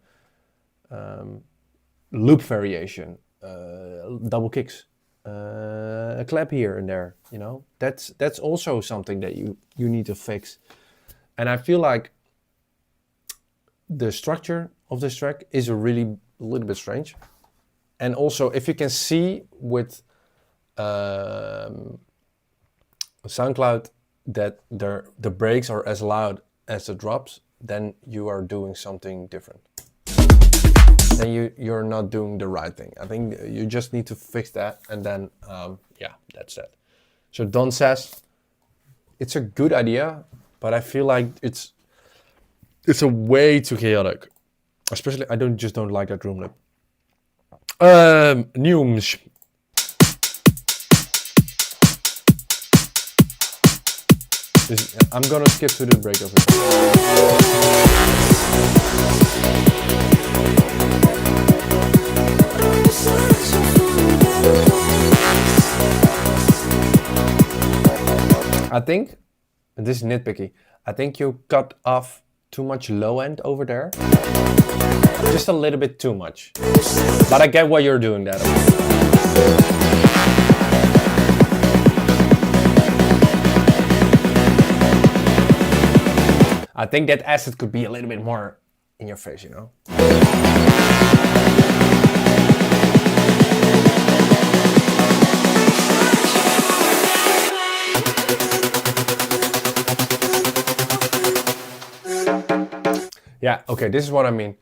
loop variation, double kicks, a clap here and there. You know, that's also something that you need to fix. And I feel like the structure of this track is a little bit strange. And also, if you can see with SoundCloud that the breaks are as loud as the drops, then you are doing something different. Then you're not doing the right thing. I think you just need to fix that, and then yeah, that's it. So Don says it's a good idea, but I feel like it's a way too chaotic. Especially, I just don't like that room lip. Neumes. I'm gonna skip to the break of it. I think, and this is nitpicky, I think you cut off too much low end over there. Just a little bit too much. But I get why you're doing that. I think that acid could be a little bit more in your face, you know? Yeah, okay, this is what I mean.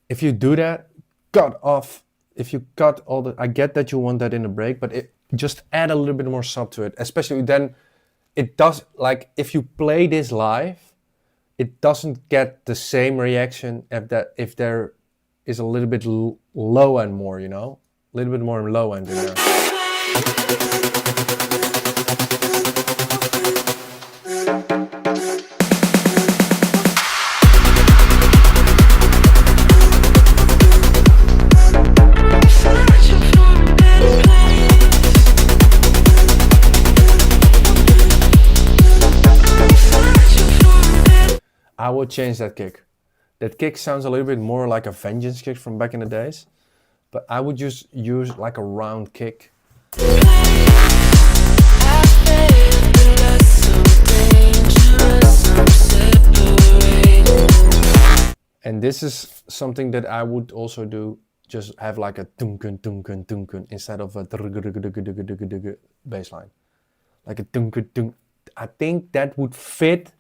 If you do that, cut off. If you cut all the... I get that you want that in the break, but just add a little bit more sub to it. Especially then, it does... Like, if you play this live, it doesn't get the same reaction if there is a little bit low end more, you know? A little bit more low end in there. I would change that kick. That kick sounds a little bit more like a Vengeance kick from back in the days. But I would just use like a round kick. And this is something that I would also do. Just have like a tunkun tunkun tunkun instead of a bass line. Like a tunkun tunk. I think that would fit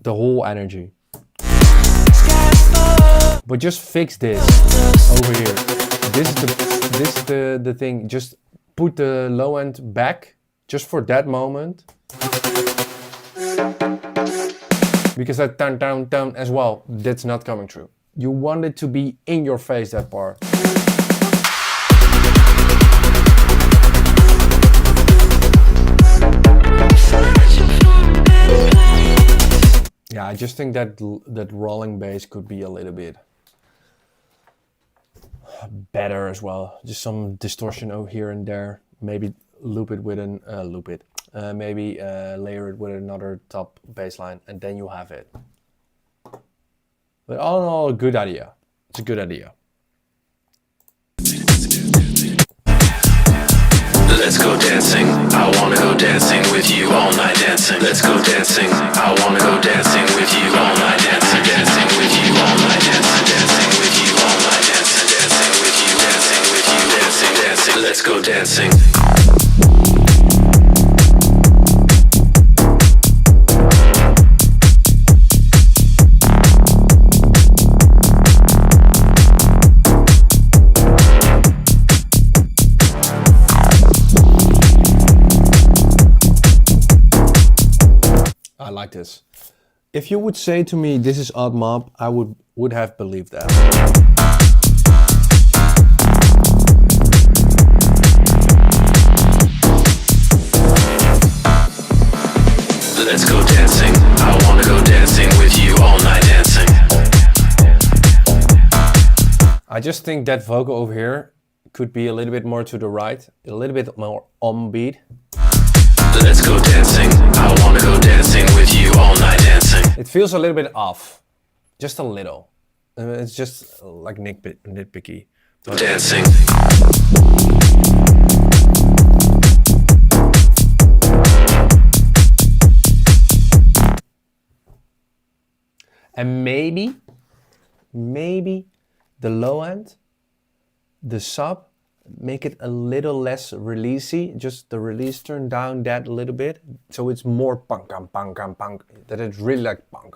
the whole energy. But just fix this over here. This is the thing. Just put the low end back just for that moment. Because that down as well, that's not coming true. You want it to be in your face, that part. Yeah, I just think that rolling bass could be a little bit better as well. Just some distortion over here and there. Maybe loop it with maybe layer it with another top bass line, and then you have it. But all in all, a good idea. It's a good idea. Let's go dancing. I wanna go dancing with you all night dancing. Let's go dancing. I wanna go dancing with you all night dancing. Dancing with you all night dancing. Dancing with you all night dancing. Dancing with you, dancing with you, dancing, dancing. Let's go dancing. I like this. If you would say to me, this is Odd Mob, I would have believed that. Let's go dancing. I wanna go dancing with you all night dancing. just think that vocal over here could be a little bit more to the right, a little bit more on beat. Let's go dancing. I wanna go dancing with you all night dancing. It feels a little bit off, just a little. It's just like nitpicky. But Dancing. And maybe the low end, the sub, make it a little less releasey. Just the release turn down that a little bit, so it's more punk. That it's really like punk.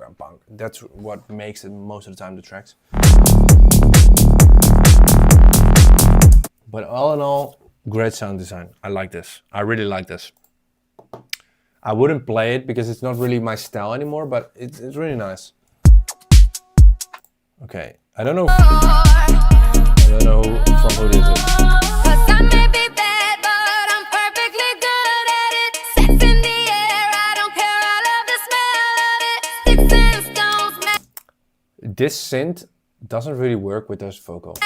That's what makes it most of the time the tracks. But all in all, great sound design. I like this. I really like this. I wouldn't play it because it's not really my style anymore, but it's really nice. Okay, I don't know from who this is. This synth doesn't really work with this vocal.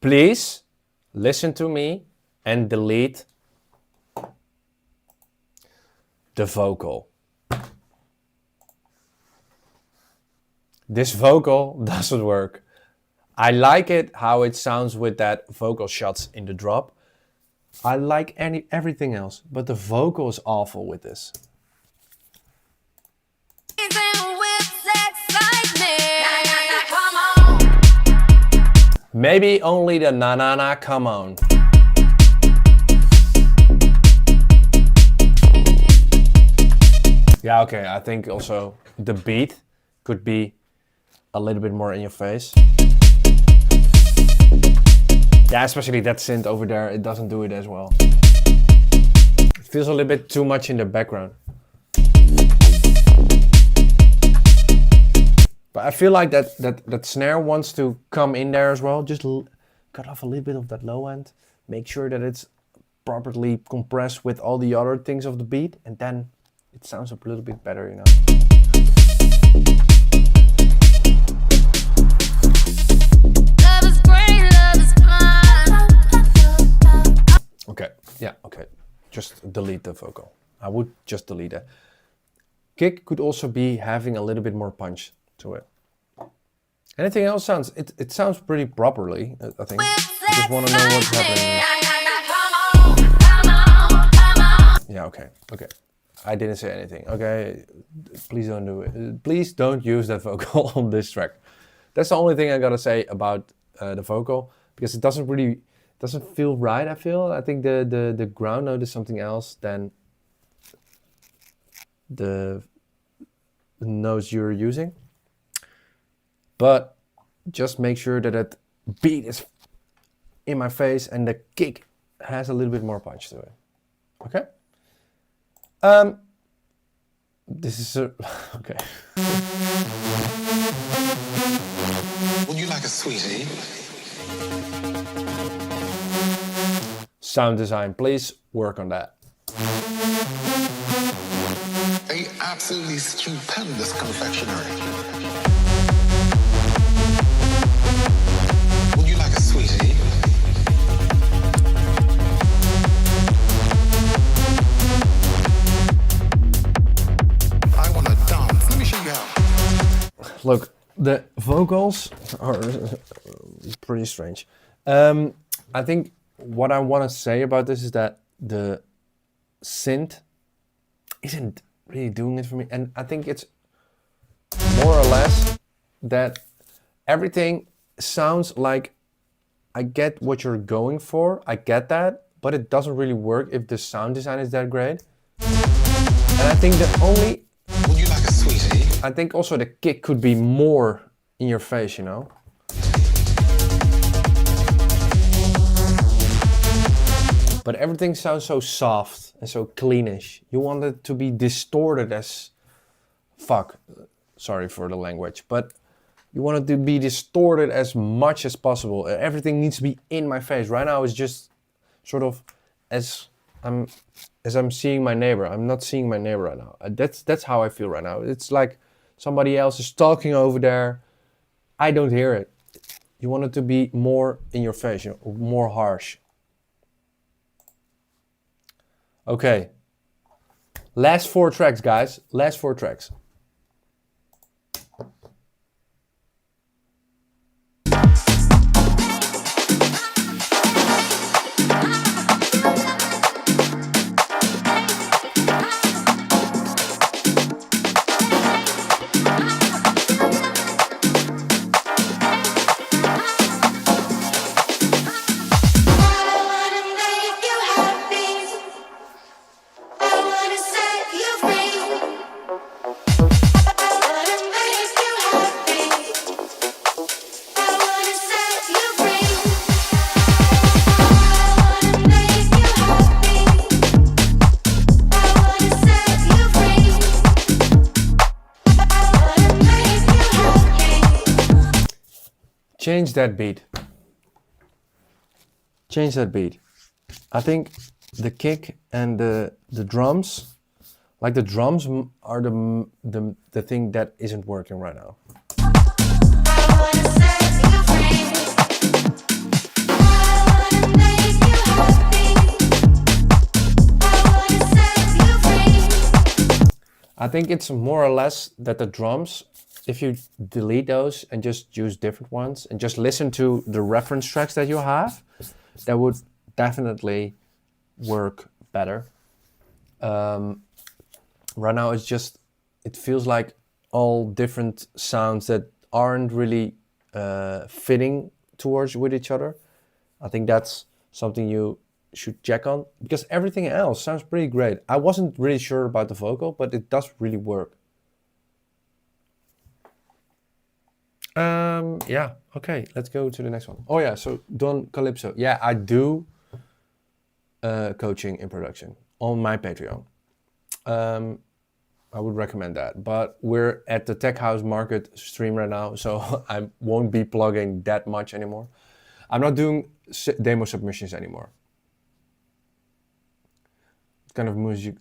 Please listen to me and delete the vocal. This vocal doesn't work. I like it how it sounds with that vocal shots in the drop. I like everything else, but the vocal is awful with this. Maybe only the na na na come on. Yeah, okay, I think also the beat could be a little bit more in your face. Yeah, especially that synth over there, it doesn't do it as well. It feels a little bit too much in the background. But I feel like that snare wants to come in there as well. Just cut off a little bit of that low end. Make sure that it's properly compressed with all the other things of the beat. And then it sounds a little bit better, you know. Okay, yeah, okay. Just delete the vocal. I would just delete it. Kick could also be having a little bit more punch to it. Anything else sounds, it sounds pretty properly, I think. I just want to know what's happening. Yeah, okay. I didn't say anything. Okay, please don't do it. Please don't use that vocal on this track. That's the only thing I gotta say about the vocal, because it doesn't feel right. I think the ground note is something else than the notes you're using. But just make sure that that beat is in my face and the kick has a little bit more punch to it. Okay? This is okay. Would you like a sweetie? Sound design, please work on that. A absolutely stupendous confectionery. Would you like a sweetie? I want to dance. Let me show you how. Look, the vocals are pretty strange. I think what I want to say about this is that the synth isn't really doing it for me. And I think it's more or less that everything sounds like I get what you're going for. I get that, but it doesn't really work if the sound design is that great. And I think the only... Would you like a sweetie? I think also the kick could be more in your face, you know? But everything sounds so soft and so cleanish. You want it to be distorted as fuck. Sorry for the language, but you want it to be distorted as much as possible. Everything needs to be in my face. Right now it's just sort of as I'm seeing my neighbor. I'm not seeing my neighbor right now. That's how I feel right now. It's like somebody else is talking over there. I don't hear it. You want it to be more in your face, more harsh. Okay. Last 4 tracks, guys. Last 4 tracks. Change that beat. Change that beat. I think the kick and the drums, like the drums are the thing that isn't working right now. I think it's more or less that the drums, if you delete those and just use different ones and just listen to the reference tracks that you have, that would definitely work better. Right now it feels like all different sounds that aren't really fitting towards with each other. I think that's something you should check on, because everything else sounds pretty great. I wasn't really sure about the vocal, but it does really work. Yeah, okay, let's go to the next one. Oh yeah, so Don Calypso. Yeah, I do coaching in production on my Patreon. I would recommend that, but we're at the Tech House Market stream right now, so I won't be plugging that much anymore. I'm not doing demo submissions anymore. What kind of music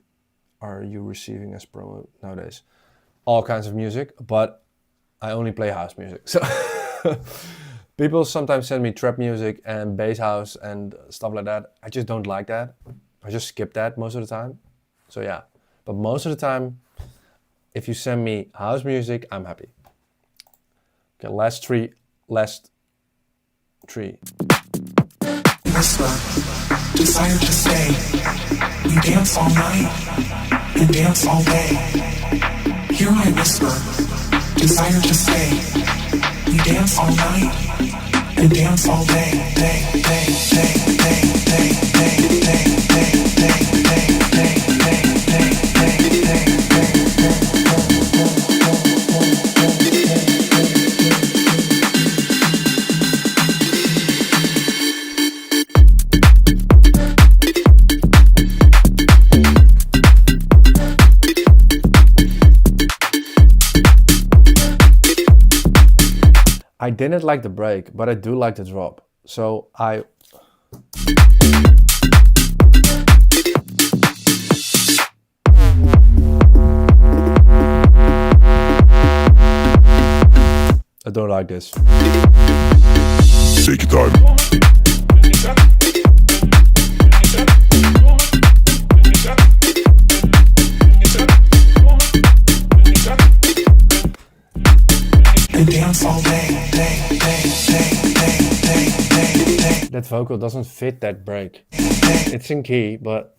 are you receiving as promo nowadays? All kinds of music, but I only play house music. So people sometimes send me trap music and bass house and stuff like that. I just don't like that. I just skip that most of the time. So yeah, but most of the time, if you send me house music, I'm happy. Okay, last three. Whisper, desire to stay. We dance all night and dance all day. Hear my whisper, desire to stay. We dance all night and dance all day. I didn't like the break, but I do like the drop. So I don't like this. Take your time. Dance all day. That vocal doesn't fit that break. It's in key, but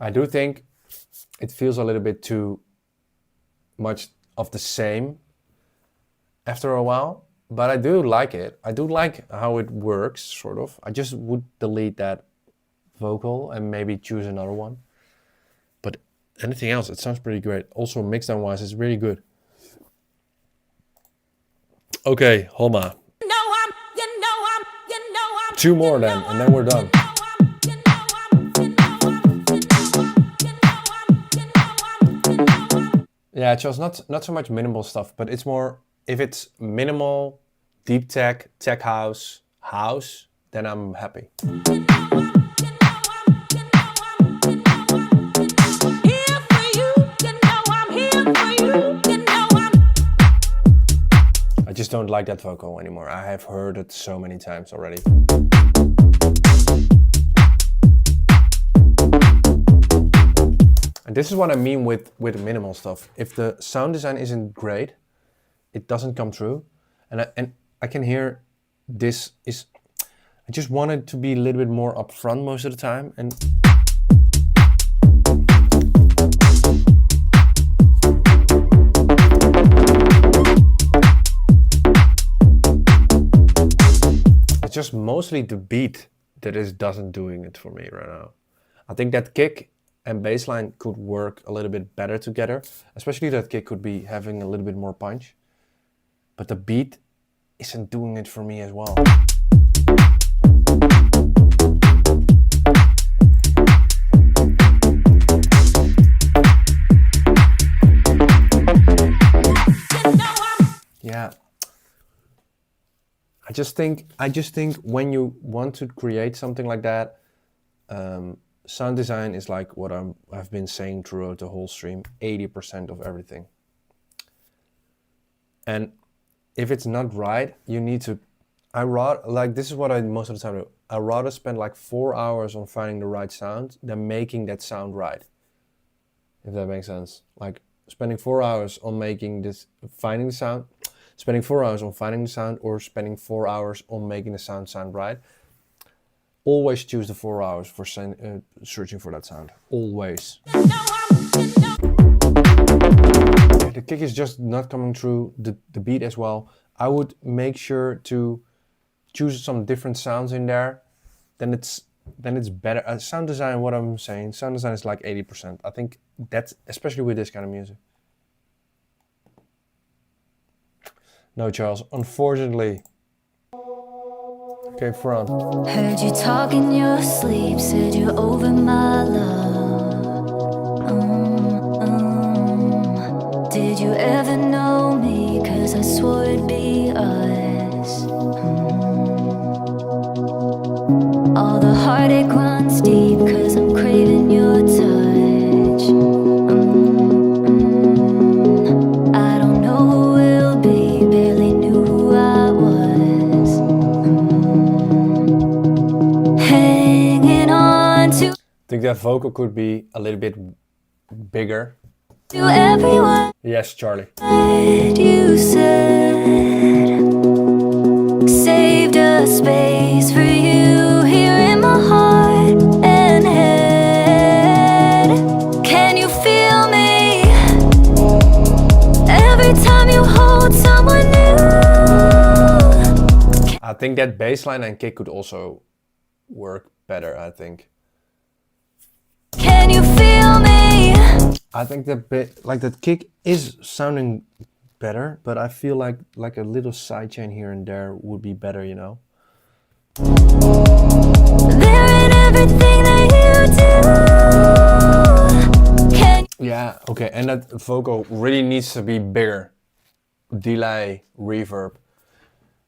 I do think it feels a little bit too much of the same after a while, but I do like it. I do like how it works, sort of. I just would delete that vocal and maybe choose another one. But anything else, it sounds pretty great. Also, mixdown wise, it's really good. Okay, Homa. Two more then, and then we're done. Yeah, Charles, not so much minimal stuff, but it's more, if it's minimal, deep tech, tech house, then I'm happy. I just don't like that vocal anymore. I have heard it so many times already. And this is what I mean with minimal stuff. If the sound design isn't great, it doesn't come through. And I can hear this is, I just want it to be a little bit more upfront most of the time. And it's just mostly the beat that doesn't doing it for me right now. I think that kick and bass line could work a little bit better together. Especially that kick could be having a little bit more punch. But the beat isn't doing it for me as well. Yeah. I just think when you want to create something like that, sound design is like what I've been saying throughout the whole stream, 80% of everything. And if it's not right, you need to, this is what I most of the time do. I'd rather spend like 4 hours on finding the right sound than making that sound right. If that makes sense. Like spending 4 hours on finding the sound, spending 4 hours on finding the sound, or spending 4 hours on making the sound right. Always choose the 4 hours for searching for that sound. Always. The kick is just not coming through, the beat as well. I would make sure to choose some different sounds in there. Then it's better. Sound design, what I'm saying, sound design is like 80%. I think that's, especially with this kind of music. No, Charles, unfortunately. Okay, front. Heard you talk in your sleep, said you're over my love. Did you ever know me? 'Cause I swore it'd be us. All the heartache runs deep, 'cause I'm craving your touch. I don't know who will be, barely knew who I was. Hanging on to I think that vocal could be a little bit bigger. everyone. Yes, Charlie. You said saved a space for you here in my heart and head. Can you feel me every time you hold someone new? I think that bass line and kick could also work better, I think. Can you feel me? I think that kick is sounding better, but I feel like a little sidechain here and there would be better, you know? They're in everything that you do. Yeah, okay, and that vocal really needs to be bigger. Delay, reverb.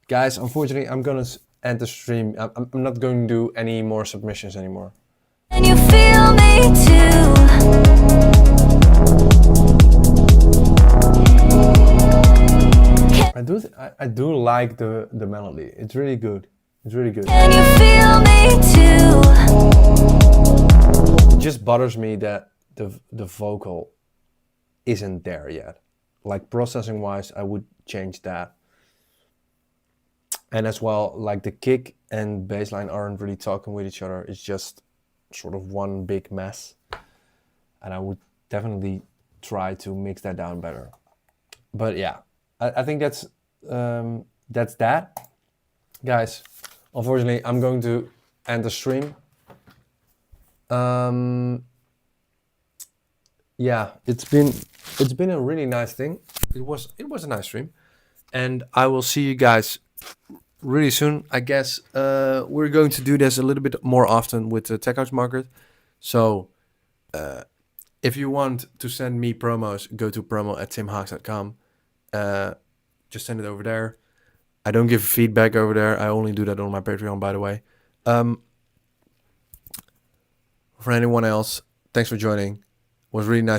Guys, unfortunately, I'm gonna end the stream. I'm not going to do any more submissions anymore. Can you feel me too? I do like the melody. It's really good. It's really good. Can you feel me too? It just bothers me that the vocal isn't there yet. Like processing wise, I would change that. And as well, like the kick and bass line aren't really talking with each other. It's just sort of one big mess. And I would definitely try to mix that down better. But yeah, I think that's that. Guys, unfortunately, I'm going to end the stream. Yeah, it's been a really nice thing. It was a nice stream, and I will see you guys really soon. I guess we're going to do this a little bit more often with the Tech House Market. So if you want to send me promos, go to promo@timhawks.com. Just send it over there. I don't give feedback over there. I only do that on my Patreon, by the way. For anyone else, thanks for joining. It was really nice